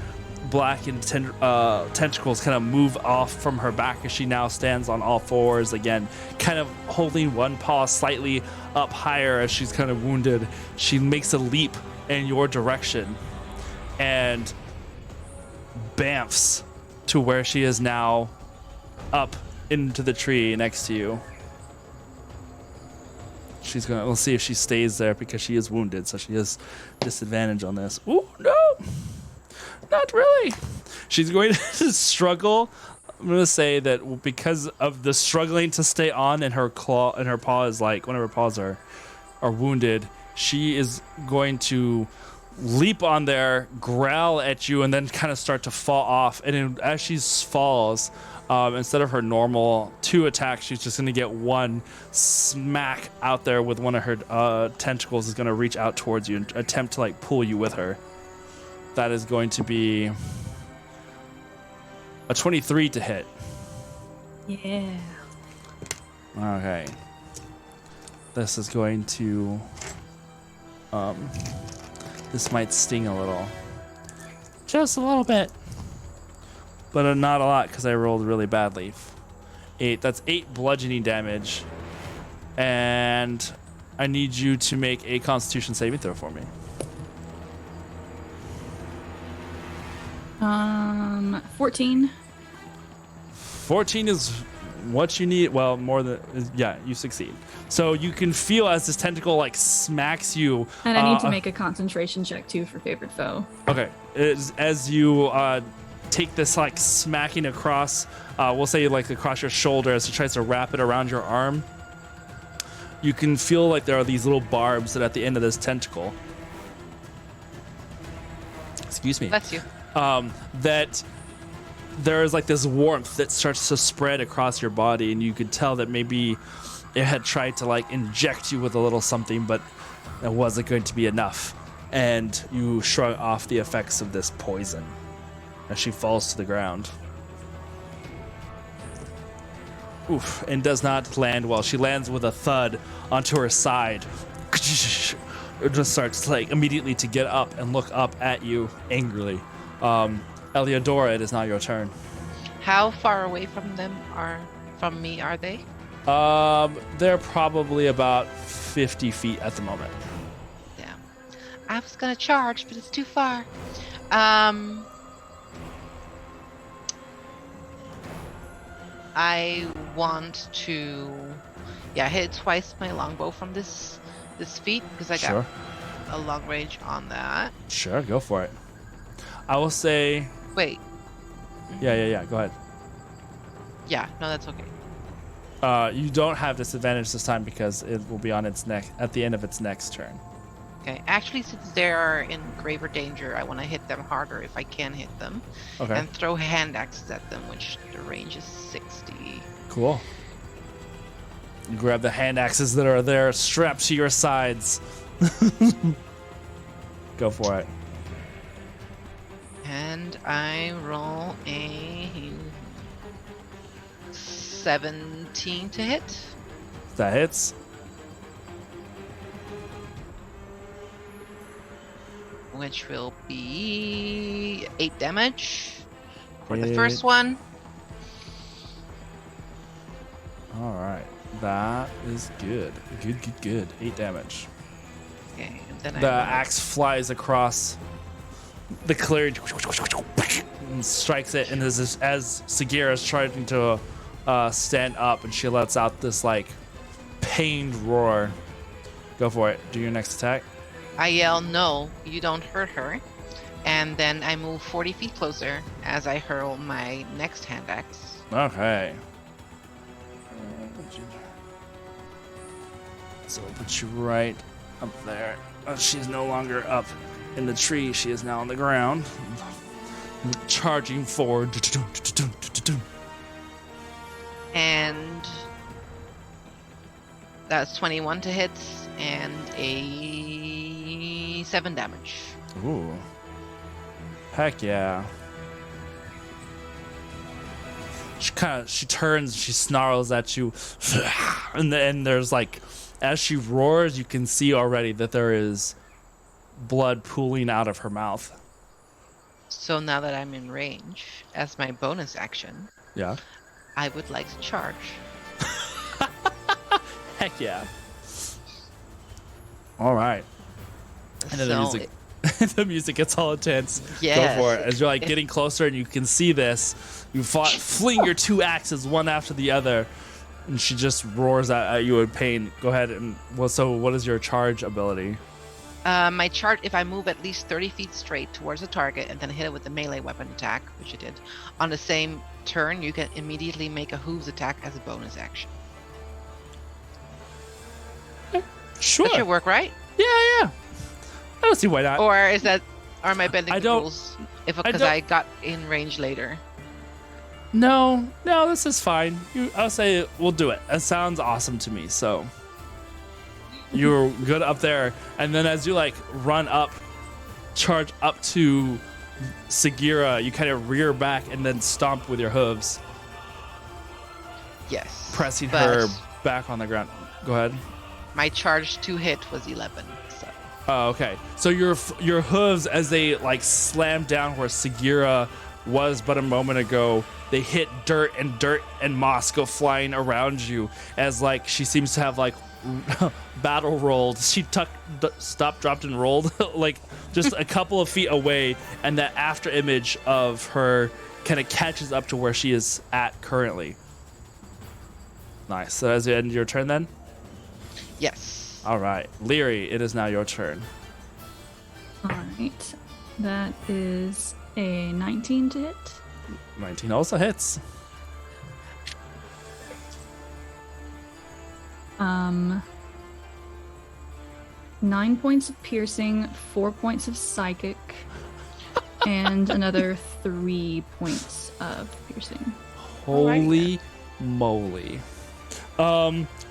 blackened tentacles kind of move off from her back as she now stands on all fours again, kind of holding one paw slightly up higher as she's kind of wounded. She makes a leap in your direction and bamfs to where she is now up into the tree next to you. We'll see if she stays there because she is wounded, so she has disadvantage on this. Ooh, no! Not really. She's going to struggle. I'm going to say that because of the struggling to stay on and her claw and her paw is like, one of her paws are wounded, she is going to leap on there, growl at you, and then kind of start to fall off. And as she falls, instead of her normal 2 attacks, she's just going to get 1 smack out there with one of her tentacles is going to reach out towards you and attempt to like pull you with her. That is going to be a 23 to hit. Yeah. Okay. This is going to... this might sting a little. Just a little bit. But not a lot because I rolled really badly. 8. That's 8 bludgeoning damage. And I need you to make a Constitution saving throw for me. 14. 14 is what you need. Well, more than... Yeah, you succeed. So you can feel as this tentacle like smacks you. And I need to make a concentration check too for favorite foe. Okay. As you take this like smacking across, we'll say like across your shoulder as it tries to wrap it around your arm, you can feel like there are these little barbs that at the end of this tentacle. Excuse me. Bless you. That there is like this warmth that starts to spread across your body, and you could tell that maybe it had tried to like inject you with a little something, but it wasn't going to be enough. And you shrug off the effects of this poison as she falls to the ground. Oof, and does not land well. She lands with a thud onto her side. It just starts like immediately to get up and look up at you angrily. Eliodora, it is now your turn. How far away from me are they? They're probably about 50 feet at the moment. Damn. I was gonna charge, but it's too far. I want to, hit twice my longbow from this feat because I got a long range on that. Sure, go for it. I will say... Wait. Yeah. Go ahead. Yeah, no, that's okay. You don't have disadvantage this time because it will be on its at the end of its next turn. Okay. Actually, since they are in graver danger, I want to hit them harder if I can hit them. Okay. And throw hand axes at them, which the range is 60. Cool. You grab the hand axes that are there strapped to your sides. Go for it. And I roll a 17 to hit. That hits. which will be 8 damage for the first one. All right. That is good. Good. 8 damage. Okay, and then The axe flies across the clearing and strikes it, and as Sagira is trying to stand up, and she lets out this like pained roar. Go for it. Do your next attack. I yell, "No, you don't hurt her." And then I move 40 feet closer as I hurl my next hand axe. Okay. So I'll put you right up there. She's no longer up in the tree. She is now on the ground. Charging forward. And that's 21 to hit and a 7 damage. Ooh. Heck yeah. She turns, she snarls at you, and then there's like, as she roars, you can see already that there is blood pooling out of her mouth. So now that I'm in range, as my bonus action, Yeah. I would like to charge. Heck yeah. All right. And then So the music gets all intense. Yes. Go for it. As you're like getting closer and you can see this, you fling your 2 axes one after the other, and she just roars at you in pain. Go ahead and so what is your charge ability? my charge, if I move at least 30 feet straight towards the target and then hit it with a melee weapon attack, which I did, on the same turn, you can immediately make a hooves attack as a bonus action. Sure. That should work, right? Yeah. I don't see why not. Or is that, are my bending I the don't- rules? Because I got in range later. No, this is fine. I'll say we'll do it. It sounds awesome to me. So you're good up there, and then as you like run up, charge up to Sagira, you kind of rear back and then stomp with your hooves, Yes. pressing but her back on the ground. Go ahead. My charge to hit was 11. So. Oh, okay. So your hooves, as they like slam down where Sagira was but a moment ago, they hit dirt and moss go flying around you as like she seems to have like battle rolled. She stopped, dropped, and rolled like just a couple of feet away, and that after image of her kind of catches up to where she is at currently. Nice. So as you end your turn then? Yes. All right. Leary, it is now your turn. All right. That is a 19 to hit. 19 also hits. 9 points of piercing, 4 points of psychic, and another 3 points of piercing. Holy moly.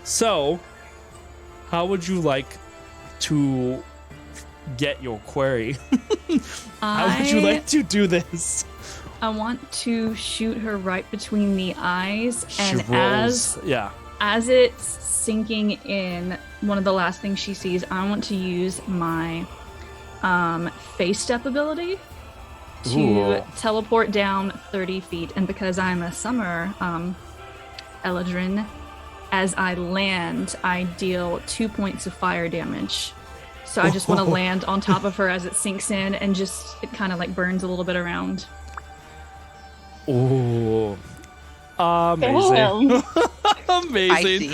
So how would you like to get your query? How would you like to do this? I want to shoot her right between the eyes, and She rolls. as it's sinking in, one of the last things she sees, I want to use my face step ability to Ooh. teleport down 30 feet. And because I'm a summer Eladrin, as I land, I deal 2 points of fire damage. So I just want to land on top of her as it sinks in, and just it kind of like burns a little bit around. Ooh. Amazing. Amazing.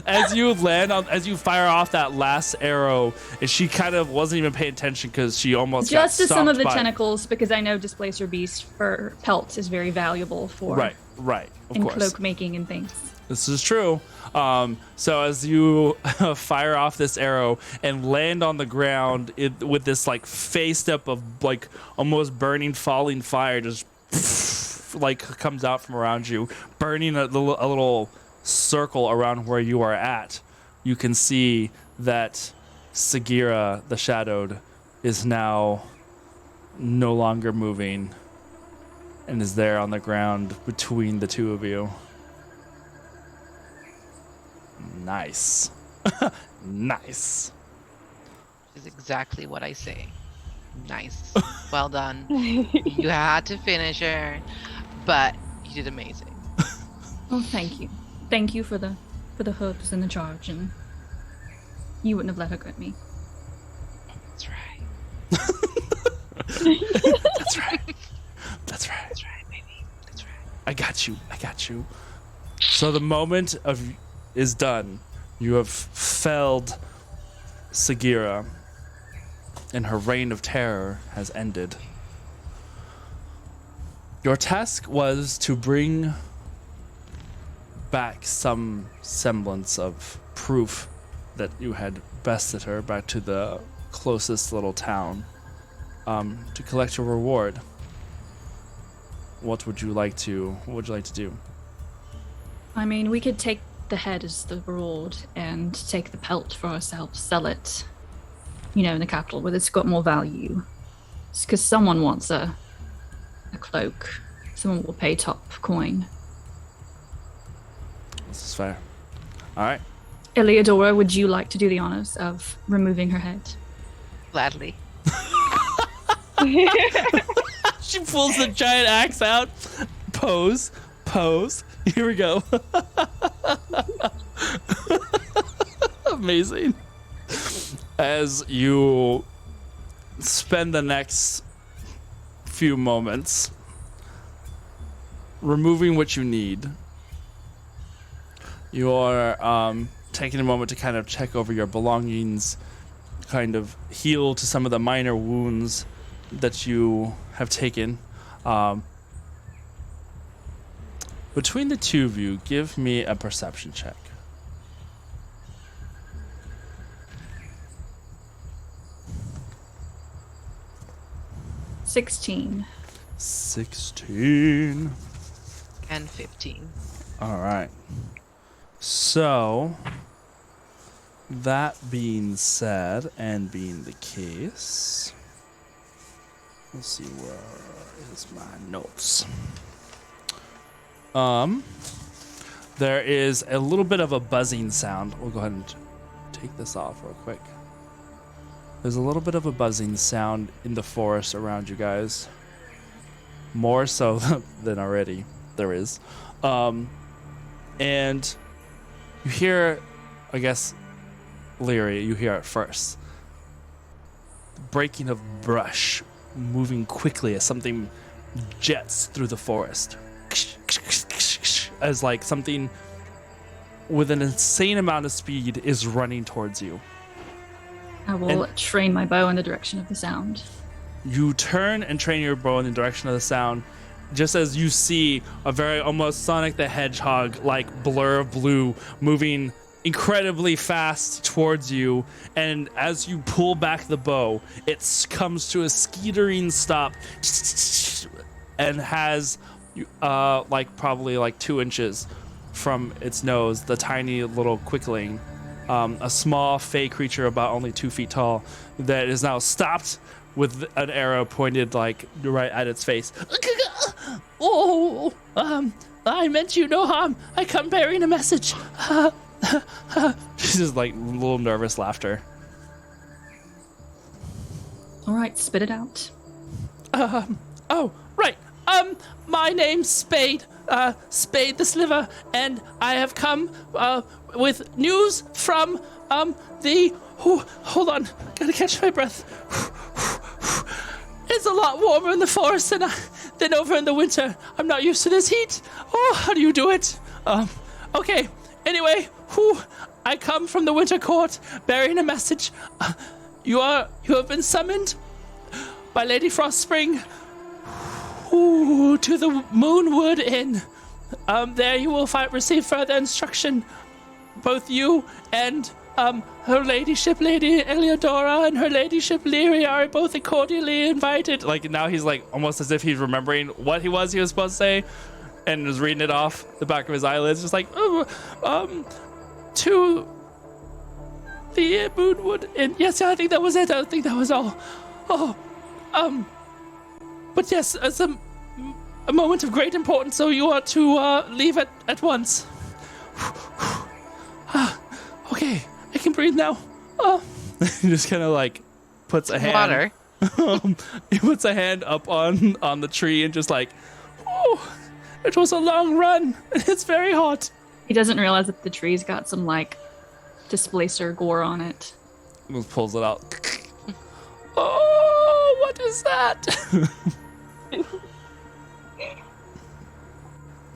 As you land on, as you fire off that last arrow, and she kind of wasn't even paying attention because she almost got Just as some of the stomped by- tentacles, because I know Displacer Beast for pelts is very valuable for Right. Of in course. cloak making and things. This is true. So as you fire off this arrow and land on the ground with this like face step of like almost burning, falling fire, just like comes out from around you, burning a little circle around where you are at. You can see that Sagira, the Shadowed, is now no longer moving and is there on the ground between the two of you. Nice. Nice. Is exactly what I say. Nice. Well done. You had to finish her, but you did amazing. Oh, thank you. Thank you for the herbs and the charge, and you wouldn't have let her get me. That's right. That's right. That's right. That's right, baby. That's right. I got you. So the moment is done. You have felled Sagira, and her reign of terror has ended. Your task was to bring back some semblance of proof that you had bested her back to the closest little town, to collect your reward. What would you like to do? I mean, we could take the head as the reward and take the pelt for ourselves, sell it, in the capital where it's got more value. It's because someone wants a cloak. Someone will pay top coin. This is fair. All right. Eleodora, would you like to do the honors of removing her head? Gladly. She pulls the giant axe out. Pose. Here we go. Amazing. As you spend the next few moments removing what you need, you are taking a moment to kind of check over your belongings, kind of heal to some of the minor wounds that you have taken. Between the two of you, give me a perception check. $16. 16. And 15. All right. So, that being said, and being the case, let's see, where is my notes? There is a little bit of a buzzing sound. We'll go ahead and take this off real quick. There's a little bit of a buzzing sound in the forest around you guys. More so than already there is. And you hear, I guess, Leary, you hear it first. The breaking of brush, moving quickly as something jets through the forest. As like something with an insane amount of speed is running towards you. I will train my bow in the direction of the sound. You turn and train your bow in the direction of the sound, just as you see a very almost Sonic the Hedgehog like blur of blue moving incredibly fast towards you, and as you pull back the bow, it comes to a skittering stop and has like probably like 2 inches from its nose, the tiny little quickling, a small fey creature about only 2 feet tall that is now stopped with an arrow pointed like right at its face. Oh, I meant you no harm. I come bearing a message. She's just like a little nervous laughter. All right, spit it out. Oh, right. My name's Spade. Spade the Sliver, and I have come with news from the. Hold on, gotta catch my breath. It's a lot warmer in the forest than over in the winter. I'm not used to this heat. Oh, how do you do it? Okay. Anyway, I come from the Winter Court bearing a message. You have been summoned by Lady Frostspring to the Moonwood Inn. There you will receive further instruction. Both you and her ladyship, Lady Eleodora, and her ladyship, Leary, are both cordially invited. Like, now he's like almost as if he's remembering what he was supposed to say and was reading it off the back of his eyelids, just like, to the Moonwood Inn. Yes, I think that was it. I think that was all. But yes, as a moment of great importance, so you are to leave at once. Okay, I can breathe now. He just kind of like puts a hand. Water. He puts a hand up on the tree and just like, oh, it was a long run and it's very hot. He doesn't realize that the tree's got some like displacer gore on it. He pulls it out. Oh, what is that?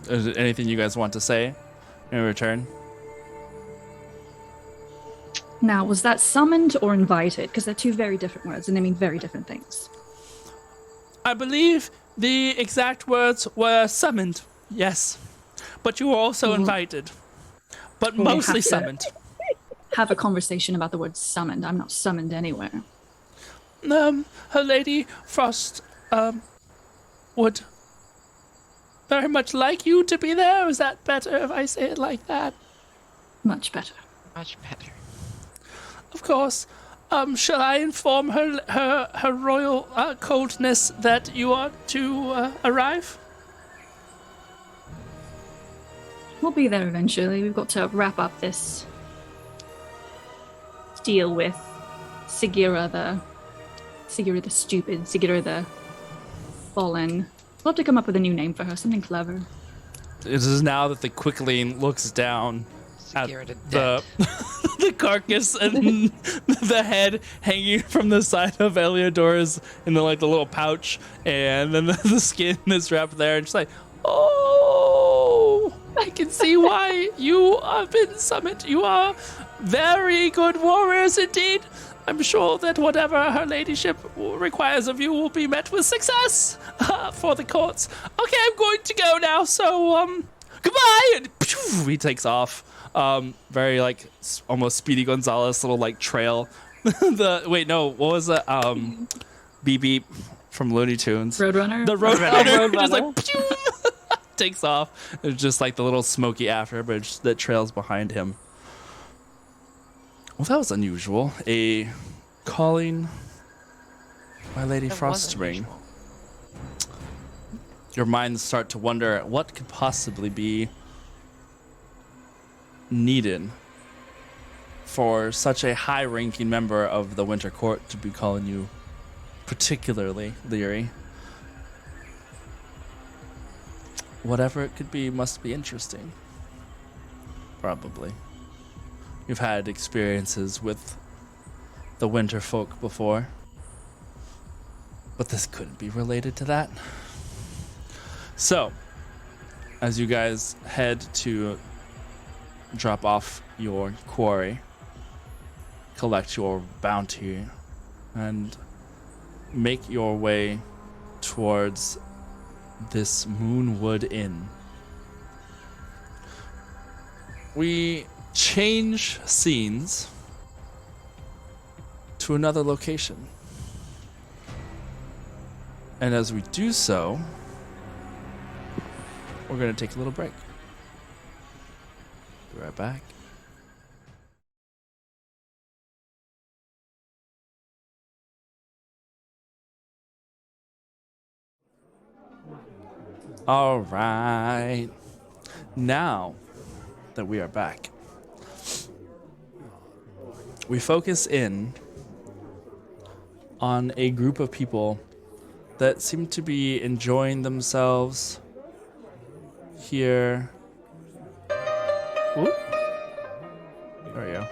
Is there anything you guys want to say in return? Now, was that summoned or invited? Because they're two very different words, and they mean very different things. I believe the exact words were summoned, yes. But you were also invited. But Well, we mostly have to- summoned. Have a conversation about the word summoned. I'm not summoned anywhere. Her Lady Frost, would very much like you to be there. Is that better if I say it like that? Much better. Much better. Of course. Shall I inform her royal coldness that you are to arrive? We'll be there eventually. We've got to wrap up this deal with Sagira the stupid, Sagira the fallen. We'll have to come up with a new name for her, something clever. It is now that the Quickling looks down at Security the dead. the carcass and the head hanging from the side of Eliodor's in the little pouch, and then the skin is wrapped there, and she's like, "Oh, I can see why you have been summoned. You are very good warriors indeed. I'm sure that whatever her ladyship requires of you will be met with success for the courts. Okay, I'm going to go now, so, goodbye!" And phew, he takes off. Very, almost Speedy Gonzales little, trail. What was it? Beep Beep from Looney Tunes. Roadrunner? The Roadrunner. Just Roadrunner. pew, takes off. There's just, the little smoky afterbridge that trails behind him. Well, that was unusual. A calling by Lady That was Frostspring. unusual. Your minds start to wonder what could possibly be needed for such a high-ranking member of the Winter Court to be calling you particularly leery. Whatever it could be must be interesting. Probably. You've had experiences with the winter folk before, but this couldn't be related to that. So, as you guys head to drop off your quarry, collect your bounty, and make your way towards this Moonwood Inn, we change scenes to another location. And as we do so, we're going to take a little break. Be right back. All right. Now that we are back, we focus in on a group of people that seem to be enjoying themselves here. Ooh. There we go.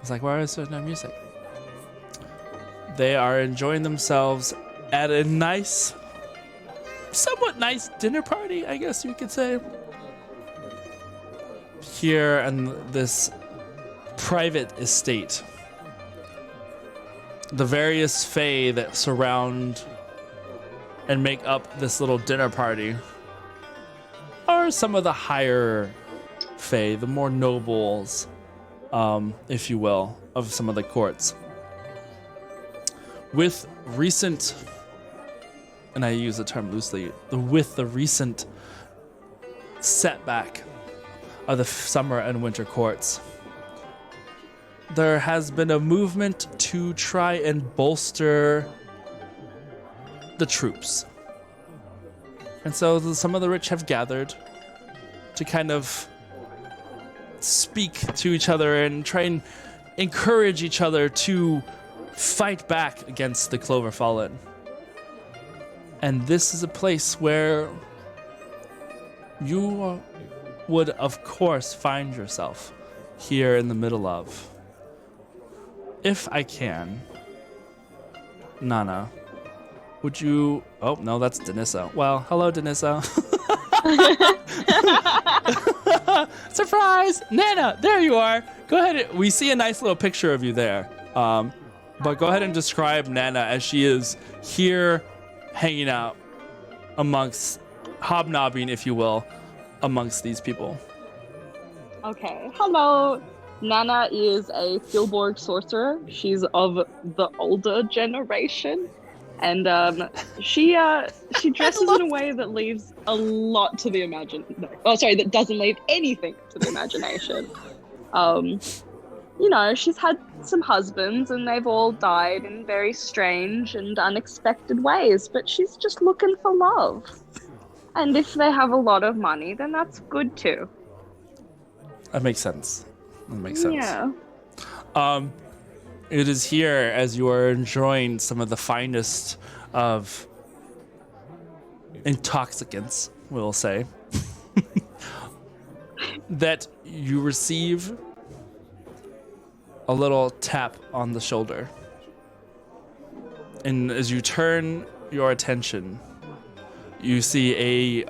It's like, why is there no music? They are enjoying themselves at a nice, somewhat nice dinner party, I guess you could say. Here in this private estate. The various fae that surround and make up this little dinner party are some of the higher fae, the more nobles, if you will, of some of the courts. With recent, and I use the term loosely, with the recent setback of the summer and winter courts, there has been a movement to try and bolster the troops. And so some of the rich have gathered to kind of speak to each other and try and encourage each other to fight back against the Clover Fallen. And this is a place where you would, of course, find yourself here in the middle of. If I can, Nana, would you... Oh, no, that's Denissa. Well, hello, Denissa. Surprise! Nana, there you are. Go ahead. We see a nice little picture of you there. But go ahead and describe Nana as she is here hanging out amongst, hobnobbing, if you will, amongst these people. Okay, hello. Nana is a Filborg sorcerer. She's of the older generation. And she dresses in a way that leaves a lot to the imagination. That doesn't leave anything to the imagination. You know, she's had some husbands and they've all died in very strange and unexpected ways, but she's just looking for love. And if they have a lot of money, then that's good too. That makes sense. Yeah. It is here, as you are enjoying some of the finest of intoxicants, we'll say, that you receive a little tap on the shoulder. And as you turn your attention, you see a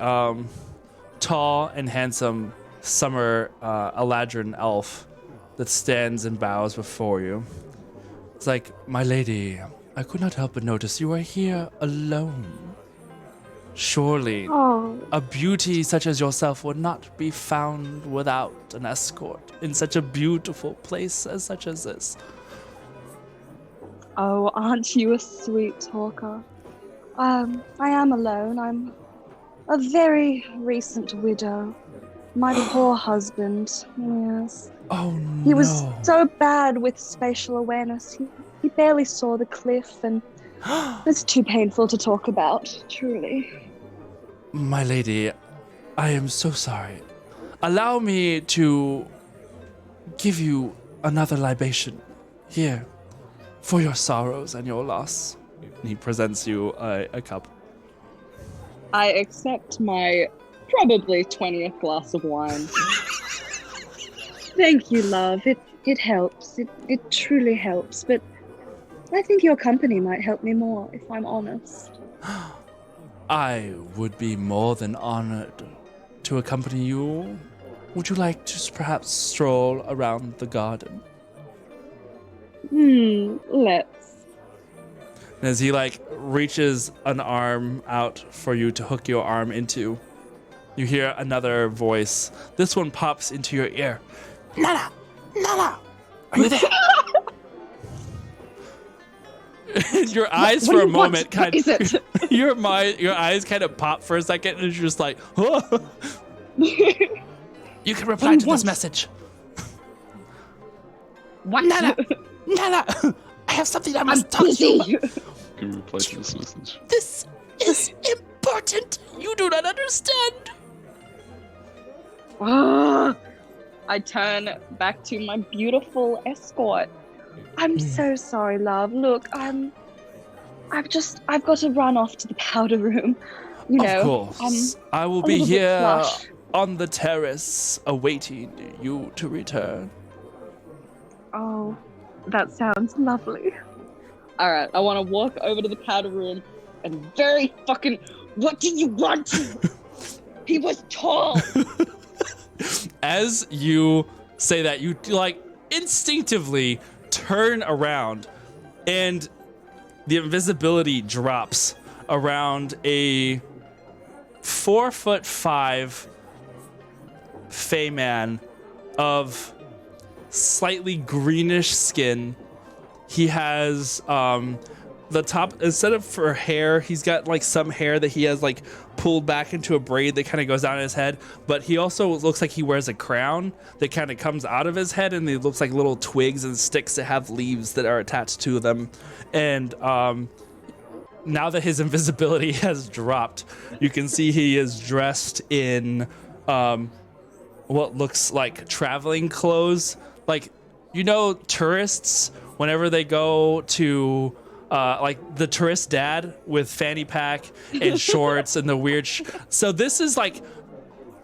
tall and handsome summer Eladrin elf that stands and bows before you. It's like, my lady, I could not help but notice you are here alone. Surely, a beauty such as yourself would not be found without an escort in such a beautiful place as such as this. Oh, aren't you a sweet talker? I am alone. I'm a very recent widow. My poor husband, yes. Oh, no. He was so bad with spatial awareness. He barely saw the cliff, and it's too painful to talk about, truly. My lady, I am so sorry. Allow me to give you another libation here for your sorrows and your loss. And he presents you a cup. I accept my probably 20th glass of wine. Thank you, love. It helps. It truly helps. But I think your company might help me more, if I'm honest. I would be more than honored to accompany you. Would you like to perhaps stroll around the garden? Let's. And as he reaches an arm out for you to hook your arm into, you hear another voice. This one pops into your ear. Nana! Nana! Are you there? Your eyes for a moment kind of your eyes kind of pop for a second and you're just like, oh. You can reply to this message. What? Nana! Nana! I have something I must talk to you about. You can reply to this message. This is important. You do not understand. I turn back to my beautiful escort. I'm so sorry, love. Look, I've got to run off to the powder room. You know, of course. I will be here on the terrace awaiting you to return. Oh, that sounds lovely. All right, I want to walk over to the powder room and very fucking... What do you want? He was tall. As you say that, you instinctively turn around and the invisibility drops around a 4'5" Fey man of slightly greenish skin. He has the top, instead of for hair, he's got some hair that he has pulled back into a braid that kind of goes down his head, but he also looks like he wears a crown that kind of comes out of his head, and it looks like little twigs and sticks that have leaves that are attached to them. And now that his invisibility has dropped, you can see he is dressed in what looks like traveling clothes. Tourists, whenever they go to like the tourist dad with fanny pack and shorts and the weird. So this is like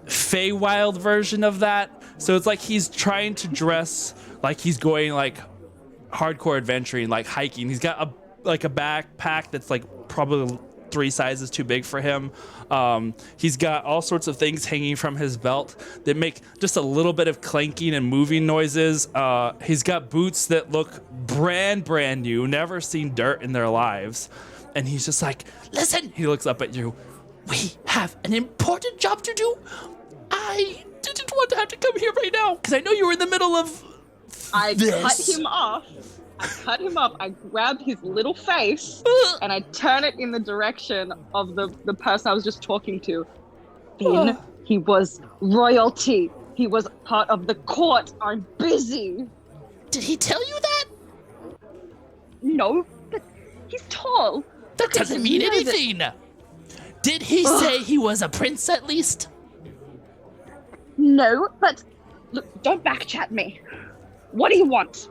Feywild version of that. So it's like he's trying to dress like he's going like hardcore adventuring, like hiking. He's got a backpack that's like probably 3 sizes too big for him. He's got all sorts of things hanging from his belt that make just a little bit of clanking and moving noises. He's got boots that look brand new, never seen dirt in their lives. And he's just like, listen, he looks up at you. We have an important job to do. I didn't want to have to come here right now because I know you were in the middle of cut him off. I cut him up, I grab his little face, and I turn it in the direction of the person I was just talking to. Finn, he was royalty. He was part of the court. I'm busy. Did he tell you that? No, but he's tall. That doesn't mean anything. Did he say he was a prince at least? No, but look, don't backchat me. What do you want?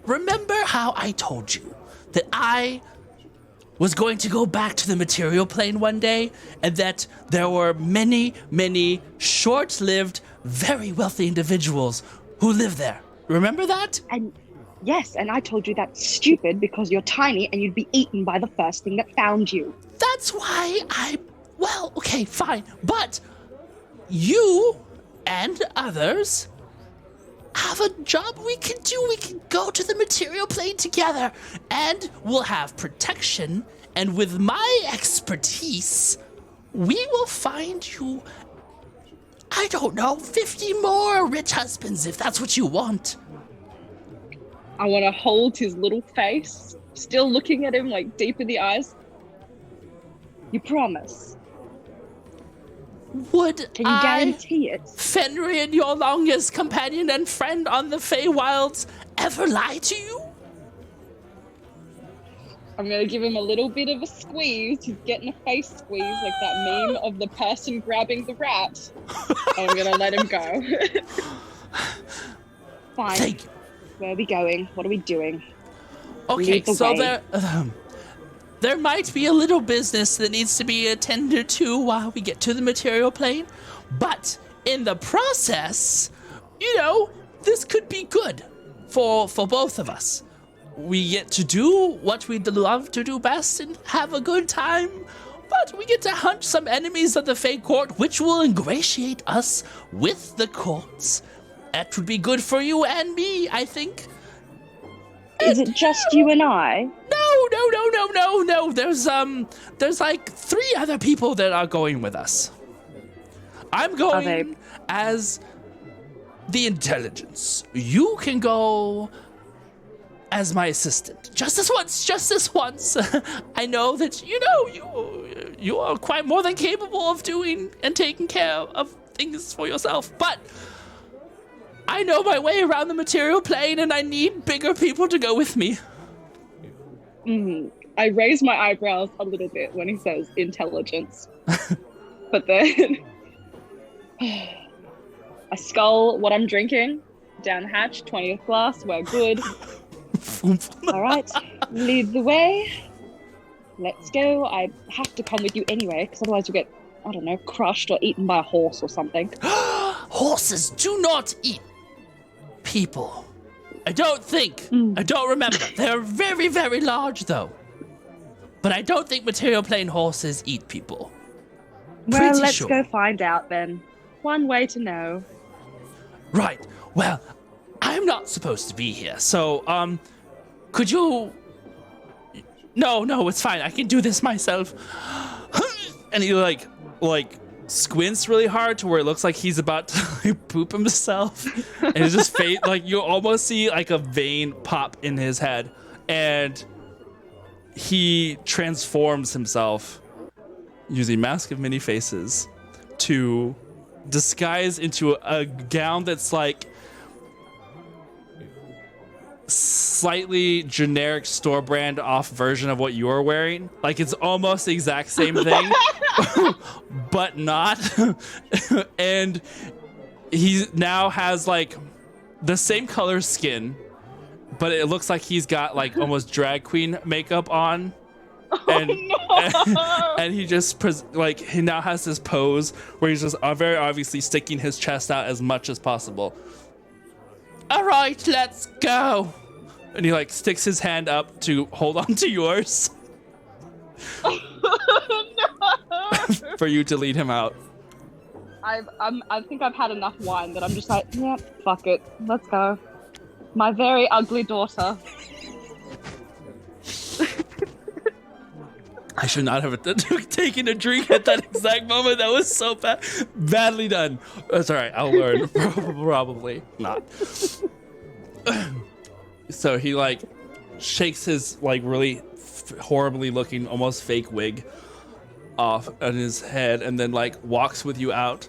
Remember how I told you that I was going to go back to the material plane one day and that there were many short-lived, very wealthy individuals who live there? Remember that? And yes, and I told you that's stupid because you're tiny and you'd be eaten by the first thing that found you. That's why well, okay, fine. But you and others have a job we can do. We can go to the material plane together and we'll have protection. And with my expertise, we will find you, I don't know, 50 more rich husbands if that's what you want. I want to hold his little face, still looking at him like deep in the eyes. You promise? Would Can you guarantee it? Fenrir, your longest companion and friend on the Feywilds, ever lie to you? I'm going to give him a little bit of a squeeze. He's getting a face squeeze like that meme of the person grabbing the rat. And I'm going to let him go. Fine. Thank you. Where are we going? What are we doing? Okay, Lead the so way. there might be a little business that needs to be attended to while we get to the material plane, but in the process, this could be good for both of us. We get to do what we'd love to do best and have a good time, but we get to hunt some enemies of the Fey Court, which will ingratiate us with the courts. That would be good for you and me, I think. Is it just you and I? No. There's like 3 other people that are going with us. I'm going as the intelligence. You can go as my assistant. Just this once. I know that you are quite more than capable of doing and taking care of things for yourself, but I know my way around the material plane and I need bigger people to go with me. I raise my eyebrows a little bit when he says intelligence. But then I scull what I'm drinking down the hatch, 20th glass, we're good. All right, lead the way. Let's go. I have to come with you anyway, because otherwise you'll get, I don't know, crushed or eaten by a horse or something. Horses do not eat people. I don't think. I don't remember. They're very, very large, though. But I don't think material plane horses eat people. Well, Pretty let's sure. go find out then. One way to know. Right. Well, I'm not supposed to be here, so, could you... No, it's fine. I can do this myself. And he, like, squints really hard to where it looks like he's about to poop himself. And it's just you almost see, like, a vein pop in his head. And he transforms himself using Mask of Many Faces to disguise into a gown that's, like, slightly generic store brand off version of what you're wearing. Like, it's almost the exact same thing, but not. And he now has, like, the same color skin, but it looks like he's got like almost drag queen makeup on. And, No! and he just he now has this pose where he's just very obviously sticking his chest out as much as possible. All right, let's go. And he like sticks his hand up to hold on to yours No! for you to lead him out. I think I've had enough wine that I'm just like, yeah, fuck it, let's go. My very ugly daughter. I should not have taken a drink at that exact moment. That was so badly done. That's all right. I'll learn. Probably not. So he like shakes his like really horribly looking, almost fake wig off on his head, and then like walks with you out.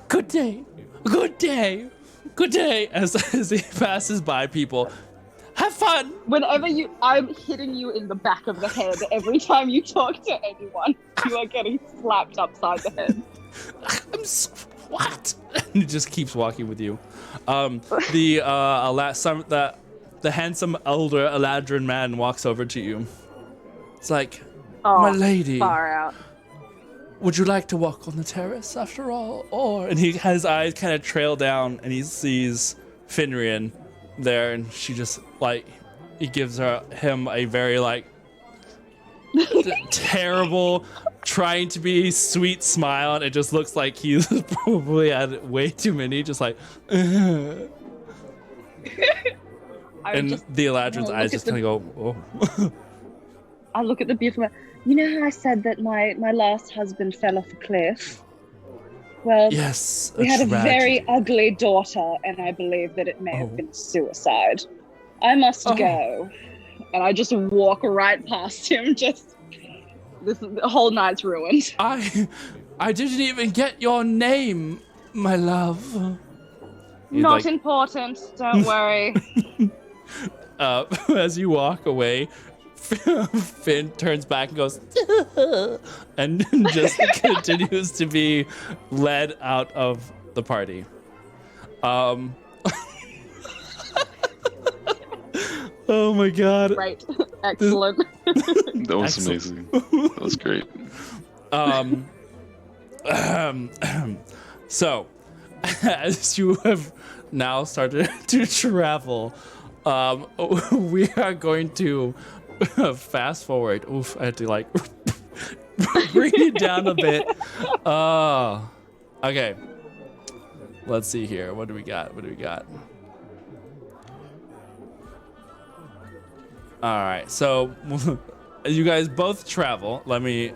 Good day, good day, good day. As he passes by people. Have fun. Whenever I'm hitting you in the back of the head every time you talk to anyone. You are getting slapped upside the head. What? And he just keeps walking with you. The handsome elder Eladrin man walks over to you. It's like, my lady, Far out. would you like to walk on the terrace after all? And his eyes kind of trail down, and he sees Finrian there, and she just like he gives him a very like terrible trying to be sweet smile, and it just looks like he's probably had way too many, just like and the Eladrin's eyes just kind of go, oh. I look at the beautiful man. You know how I said that my last husband fell off a cliff? Well, Yes, we had a tragedy. very ugly daughter, and I believe that it may have been suicide. I must go. And I just walk right past him, the whole night's ruined. I didn't even get your name, my love. He's Not like, important, don't worry. as you walk away, Finn turns back and goes, and just continues to be led out of the party. Oh my god. Right. Excellent. That was amazing. That was great. So, as you have now started to travel, we are going to fast forward. Oof, I had to like bring it down a bit. Okay. Let's see here. What do we got? All right. So you guys both travel. Let me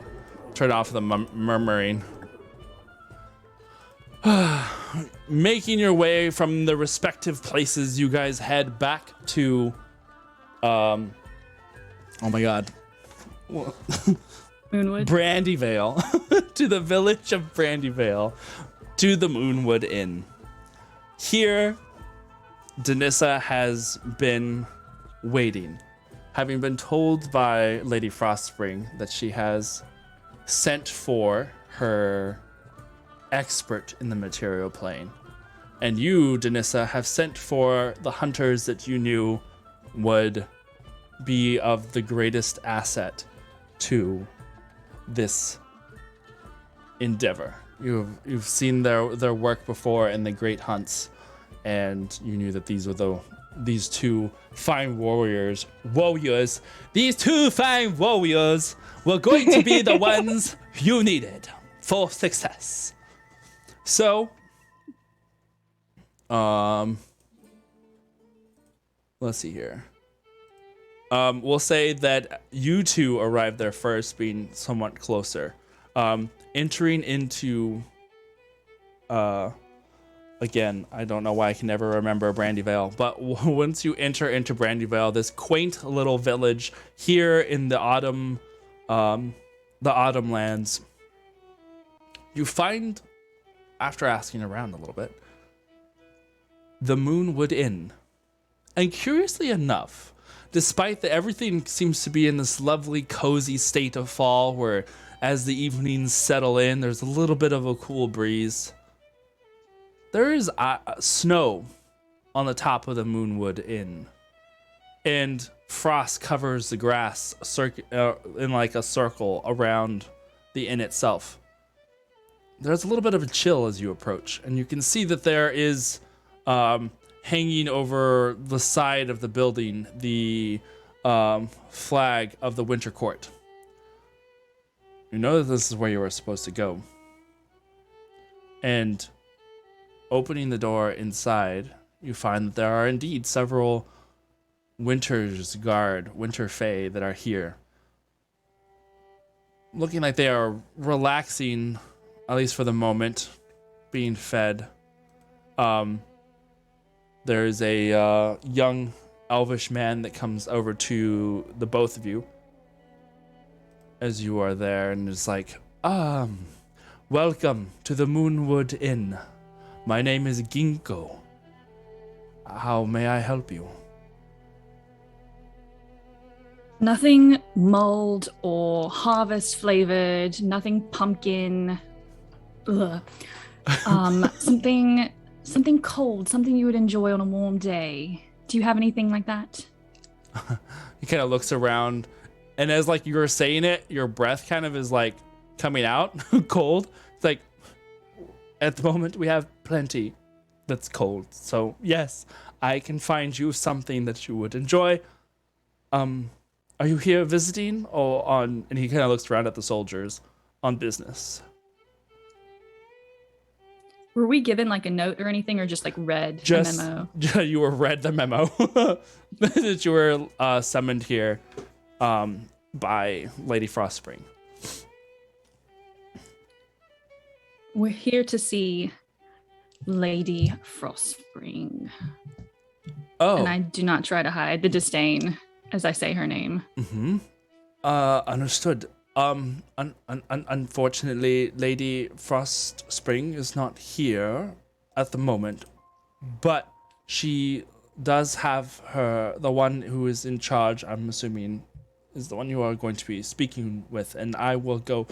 turn off the murmuring. Making your way from the respective places, you guys head back to oh my god. Moonwood. Brandyvale. To the village of Brandyvale, to the Moonwood Inn. Here, Danissa has been waiting, having been told by Lady Frostspring that she has sent for her expert in the material plane. And you, Danissa, have sent for the hunters that you knew would be of the greatest asset to this endeavor. You've seen their work before in the great hunts, and you knew that these were these two fine warriors. These two fine warriors were going to be the ones you needed for success. So, let's see here. We'll say that you two arrived there first, being somewhat closer. Entering into, again, I don't know why I can never remember Brandyvale, but once you enter into Brandyvale, this quaint little village here in the autumn lands, you find, after asking around a little bit, the Moonwood Inn. And curiously enough, despite that everything seems to be in this lovely, cozy state of fall where as the evenings settle in, there's a little bit of a cool breeze. There is snow on the top of the Moonwood Inn. and frost covers the grass in like a circle around the inn itself. There's a little bit of a chill as you approach, and you can see that there is hanging over the side of the building the flag of the Winter Court. You know that this is where you are supposed to go. And opening the door inside, you find that there are indeed several Winter's Guard, Winter Fae that are here. Looking like they are relaxing, at least for the moment, being fed. There's a young elvish man that comes over to the both of you as you are there and is like, welcome to the Moonwood Inn. My name is Ginkgo. How may I help you? Nothing mulled or harvest flavored, nothing pumpkin. Ugh. Something cold, something you would enjoy on a warm day. Do you have anything like that? He kind of looks around, and as like you were saying it, your breath kind of is like coming out cold. It's like, at the moment we have plenty that's cold. So yes, I can find you something that you would enjoy. Are you here visiting or on? And he kind of looks around at the soldiers, on business. Were we given like a note or anything, or just like read a memo? You were read the memo that you were summoned here by Lady Frostspring. We're here to see Lady Frostspring. Oh. And I do not try to hide the disdain as I say her name. Mm-hmm. Understood. Unfortunately, Lady Frostspring is not here at the moment, but she does have the one who is in charge, I'm assuming, is the one you are going to be speaking with, and I will go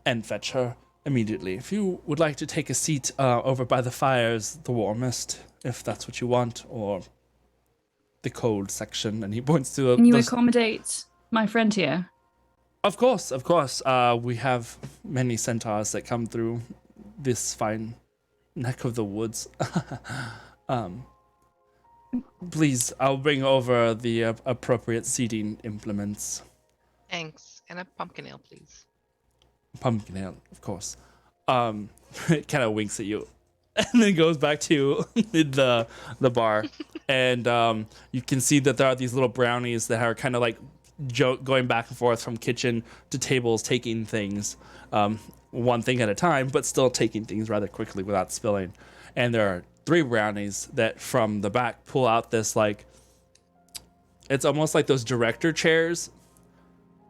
and fetch her immediately. If you would like to take a seat over by the fires, the warmest, if that's what you want, or the cold section, and he points to Can you accommodate my friend here? Of course. We have many centaurs that come through this fine neck of the woods. Please, I'll bring over the appropriate seating implements. Thanks. And a pumpkin ale, please. Pumpkin ale, of course. It kind of winks at you, and then goes back to the bar, and you can see that there are these little brownies that are kind of like going back and forth from kitchen to tables, taking things one thing at a time, but still taking things rather quickly without spilling. And there are 3 brownies that from the back pull out this, like, it's almost like those director chairs,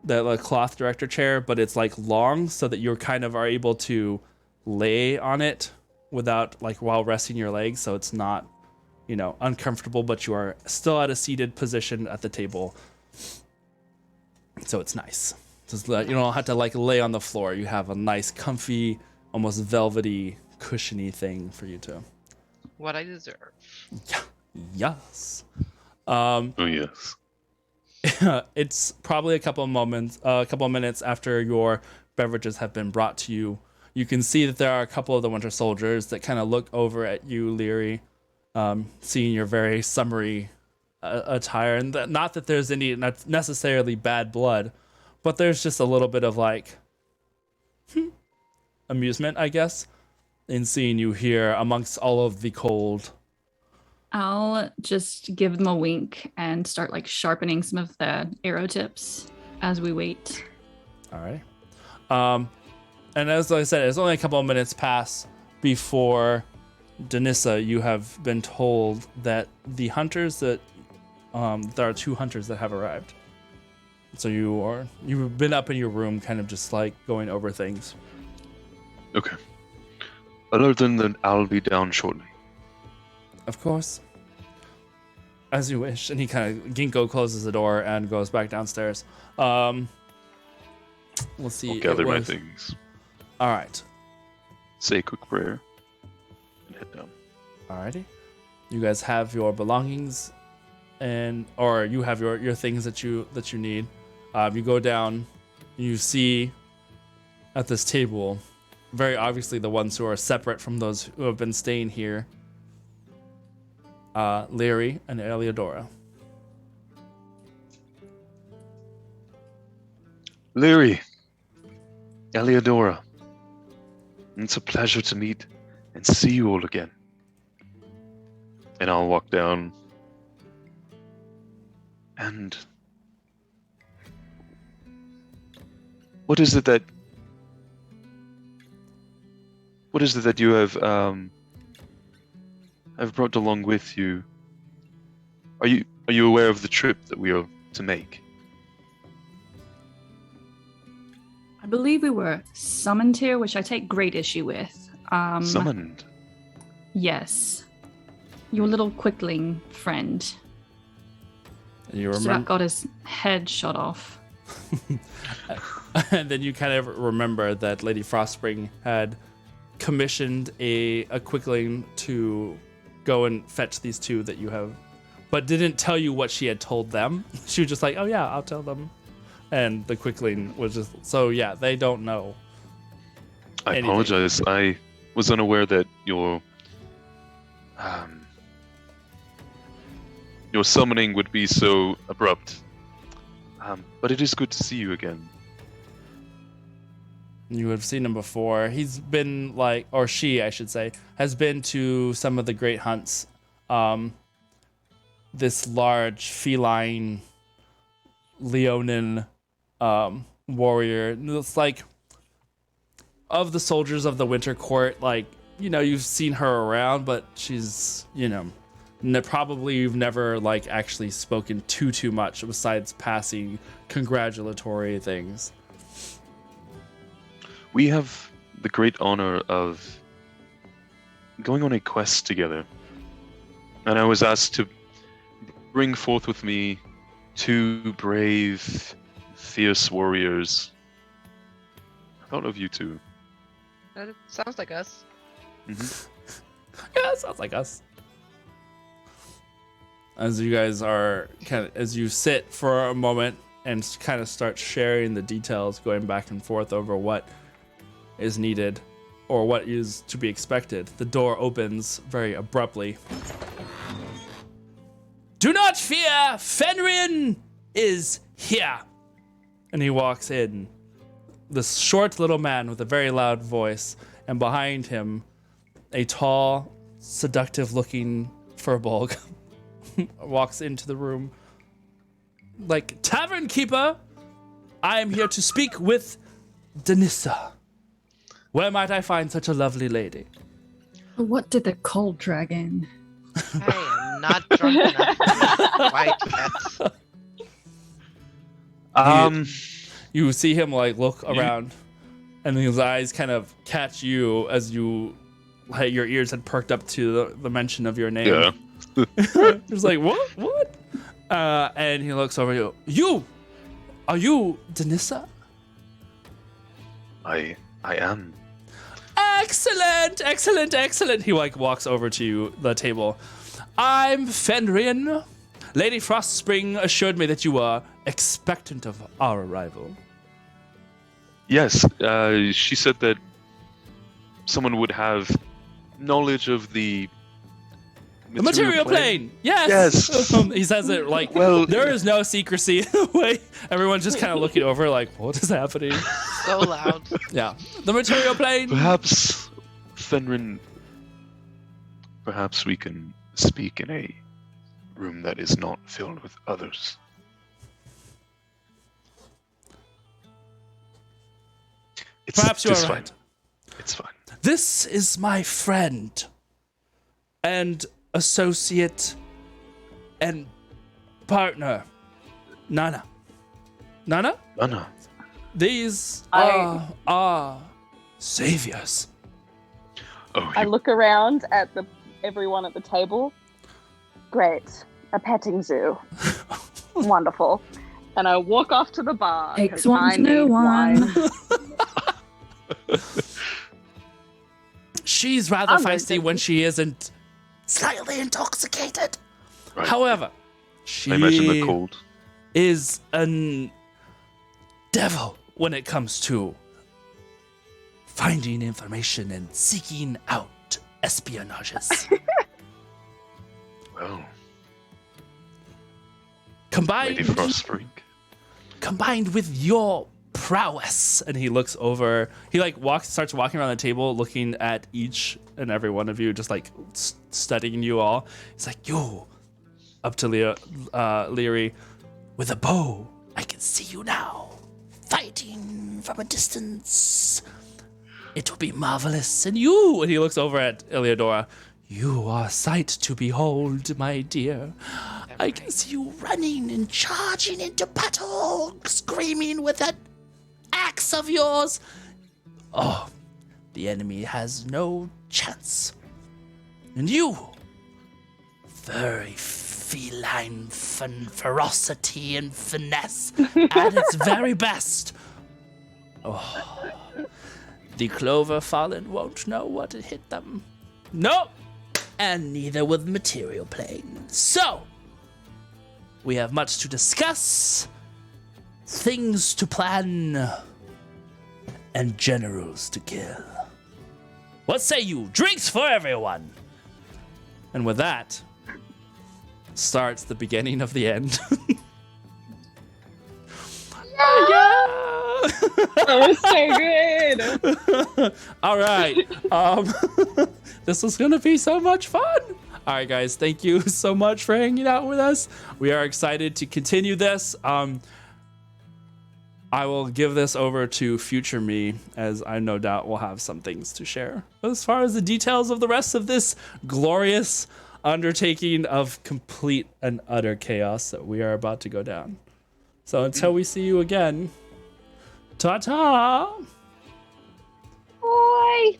the like cloth director chair, but it's like long so that you kind of are able to lay on it without, like, while resting your legs, so it's not, uncomfortable, but you are still at a seated position at the table. So it's nice. Just you don't have to like lay on the floor. You have a nice, comfy, almost velvety, cushiony thing for you to. What I deserve. Yeah. Yes. Oh yes. It's probably a couple of minutes after your beverages have been brought to you. You can see that there are a couple of the Winter Soldiers that kind of look over at you, Leary, seeing your very summery attire, and not that there's any necessarily bad blood, but there's just a little bit of like amusement, I guess, in seeing you here amongst all of the cold. I'll just give them a wink and start like sharpening some of the arrow tips as we wait. All right. And as I said, it's only a couple of minutes pass before Denissa, you have been told that the hunters that there are 2 hunters that have arrived. So you've been up in your room, kind of just like going over things. Okay. Other than that, I'll be down shortly. Of course. As you wish. And he Ginkgo closes the door and goes back downstairs. Let's see. I'll gather my things. All right. Say a quick prayer and head down. Alrighty. You guys have your belongings or you have your things that you need. You go down, you see at this table, very obviously the ones who are separate from those who have been staying here, Leary and Eliodora. Leary, Eliodora, it's a pleasure to meet and see you all again. And I'll walk down. And what is it that you have brought along with you? Are you aware of the trip that we are to make? I believe we were summoned here, which I take great issue with. Summoned? Yes. Your little quickling friend. And you Just remember, about got his head shot off. and then you kind of remember that Lady Frostspring had commissioned a quickling to go and fetch these two that you have, but didn't tell you what she had told them. She was just like, "Oh yeah, I'll tell them." And the quickling was just, so yeah, they don't know. I anything. apologize. I was unaware that your summoning would be so abrupt. But it is good to see you again. You have seen him before. He's been like, or she, I should say, has been to some of the great hunts. This large feline Leonin warrior. It's like, of the soldiers of the Winter Court, like, you've seen her around, but she's, probably you've never like actually spoken too much besides passing congratulatory things. We have the great honor of going on a quest together, and I was asked to bring forth with me 2 brave, fierce warriors. I thought of you two. That sounds like us. Yeah, sounds like us. As you guys are as you sit for a moment and kind of start sharing the details, going back and forth over what is needed or what is to be expected, the door opens very abruptly. "Do not fear, Fenrir is here." And he walks in. This short little man with a very loud voice, and behind him, a tall, seductive-looking furbolg walks into the room. Like, "Tavern keeper, I am here to speak with Denissa. Where might I find such a lovely lady?" What did the cold dragon? I am not drunk enough to be quite yet. You see him like look around, and his eyes kind of catch you as you, like, your ears had perked up to the mention of your name. Yeah. He's like, what? And he looks over you. Are you Denissa? I am. Excellent. He like walks over to the table. "I'm Fenrir. Lady Frostspring assured me that you were expectant of our arrival." Yes, she said that someone would have knowledge of the material plane. Yes. He says it like, well, there is no secrecy in the way. Everyone's just kind of looking over like, what is happening? So loud. Yeah. The material plane. Perhaps, Fenrir, perhaps we can speak in a room that is not filled with others. Perhaps you are fine. right. It's fine. This is my friend and associate and partner, Nana. Nana? Nana. These are our saviors. Oh, I look around at everyone at the table. Great. A petting zoo. Wonderful. And I walk off to the bar. Takes 'cause one I to know need one. wine. She's rather I'm feisty going when she isn't slightly intoxicated. Right. However, I imagine they're She called. is an devil when it comes to finding information and seeking out espionages. Well, Lady combined Frostspring. combined with your prowess. And he looks over, he like starts walking around the table, looking at each and every one of you, just like studying you all. He's like, you, up to Leary, with a bow, I can see you now, fighting from a distance. It will be marvelous. And you, and he looks over at Eleodora, you are a sight to behold, my dear. I can see you running and charging into battle, screaming with that axe of yours. Oh, the enemy has no chance. And you, very feline ferocity and finesse at its very best. Oh, the Clover Fallen won't know what to hit them. Nope. And neither will the Material Plane. So, we have much to discuss, things to plan, and generals to kill. What say you? Drinks for everyone! And with that, starts the beginning of the end. Yeah! That was so good. All right. This is going to be so much fun. All right, guys. Thank you so much for hanging out with us. We are excited to continue this. I will give this over to future me, as I no doubt will have some things to share as far as the details of the rest of this glorious undertaking of complete and utter chaos that we are about to go down. So until we see you again, ta-ta! Boy.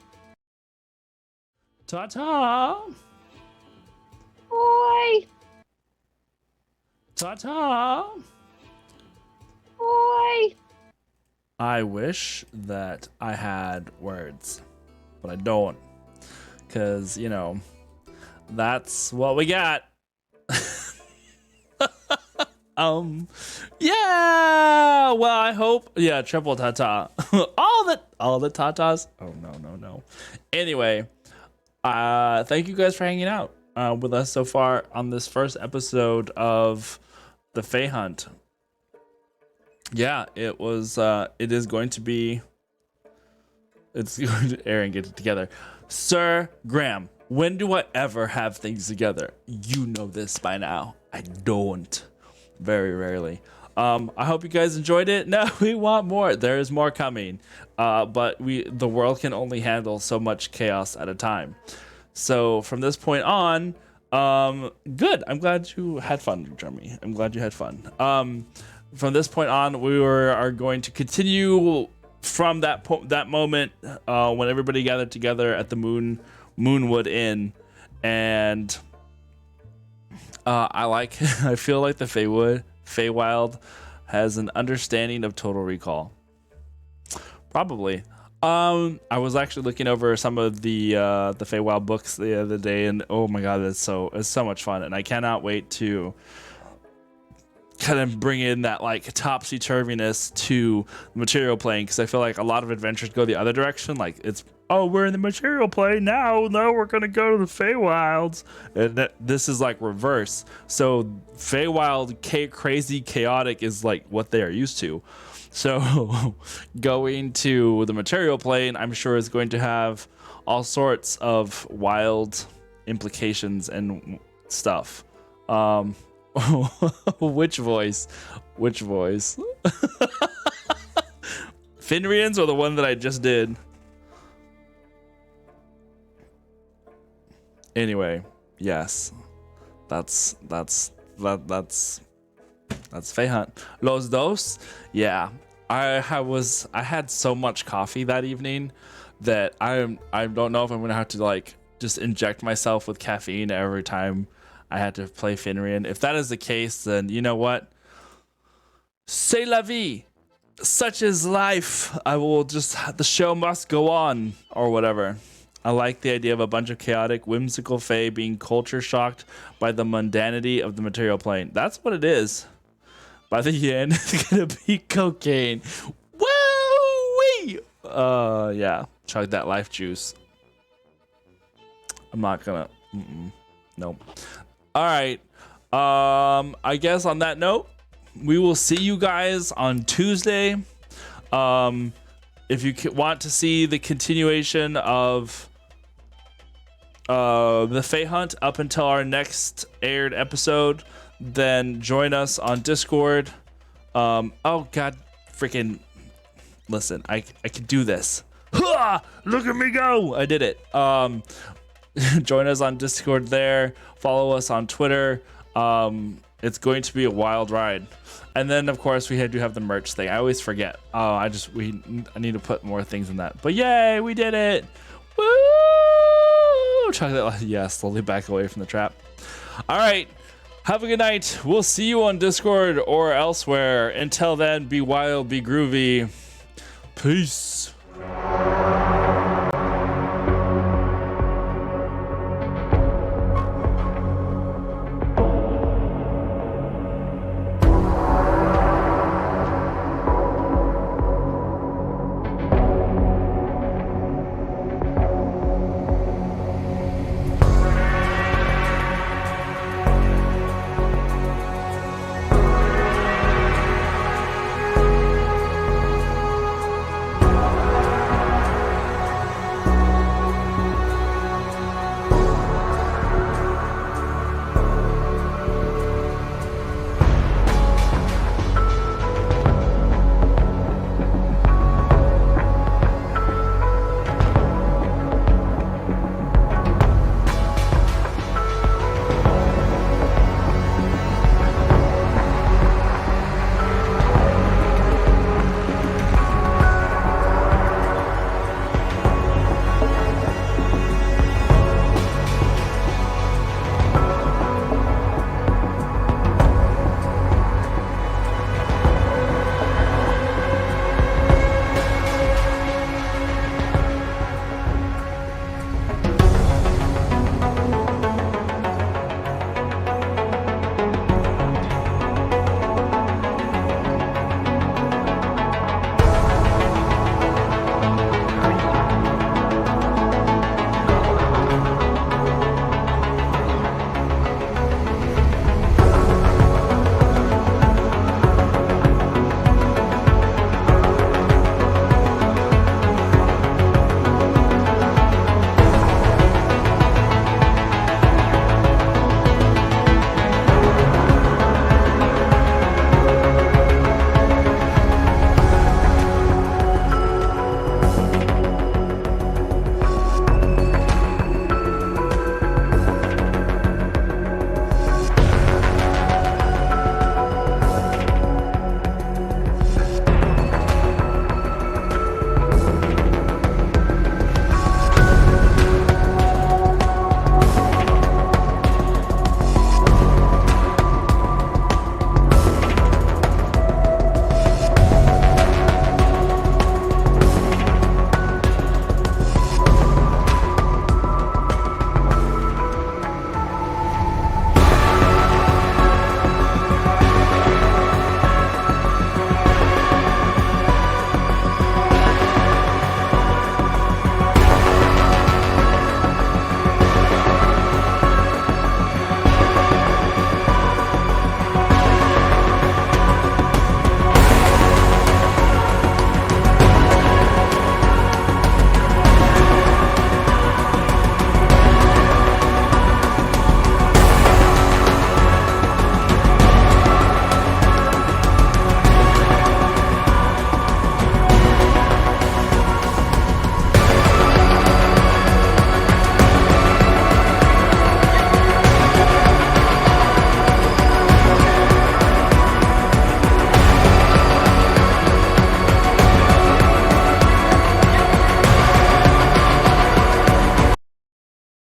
Ta-ta! Boy. Ta-ta! Boy. I wish that I had words, but I don't. Because, you know, that's what we got. Yeah, well, I hope, yeah, triple ta-ta. all the tatas. Oh, no. Anyway, thank you guys for hanging out with us so far on this first episode of the FaeHunt. Yeah, it is going to be, it's going to, Aaron, get it together. Sir Graham, when do I ever have things together? You know this by now. I don't. Very rarely. I hope you guys enjoyed it. No, we want more. There is more coming. But the world can only handle so much chaos at a time. So from this point on, good. I'm glad you had fun, Jeremy. I'm glad you had fun. From this point on, we are going to continue from that moment when everybody gathered together at the Moonwood Inn, and I feel like the Feywild has an understanding of Total Recall. Probably. I was actually looking over some of the Feywild books the other day, and oh my god, it's so much fun, and I cannot wait to kind of bring in that like topsy-turviness to the Material Plane, because I feel like a lot of adventures go the other direction. Like it's, oh, we're in the Material Plane now we're gonna go to the Feywilds, and this is like reverse. So Feywild crazy chaotic is like what they are used to. So going to the Material Plane, I'm sure, is going to have all sorts of wild implications and stuff. Which voice? Finrian's or the one that I just did? Anyway, yes. That's FaeHunt. Los dos? Yeah. I had so much coffee that evening that I don't know if I'm gonna have to like just inject myself with caffeine every time I had to play Finrian. If that is the case, then you know what? C'est la vie. Such is life. I will just, the show must go on, or whatever. I like the idea of a bunch of chaotic, whimsical fae being culture shocked by the mundanity of the material plane. That's what it is. By the end, it's gonna be cocaine. Woo-wee! Yeah. Chug that life juice. I'm not gonna. No. All right. I guess on that note, we will see you guys on Tuesday. If you want to see the continuation of the FaeHunt up until our next aired episode, then join us on Discord. Oh god, freaking listen, I can do this. Look at me go! I did it. Join us on Discord there. Follow us on Twitter. It's going to be a wild ride. And then of course we had to have the merch thing. I always forget. I need to put more things in that. But yay, we did it! Woo! Try that. Yeah, slowly back away from the trap. All right. Have a good night. We'll see you on Discord or elsewhere. Until then, be wild, be groovy. Peace.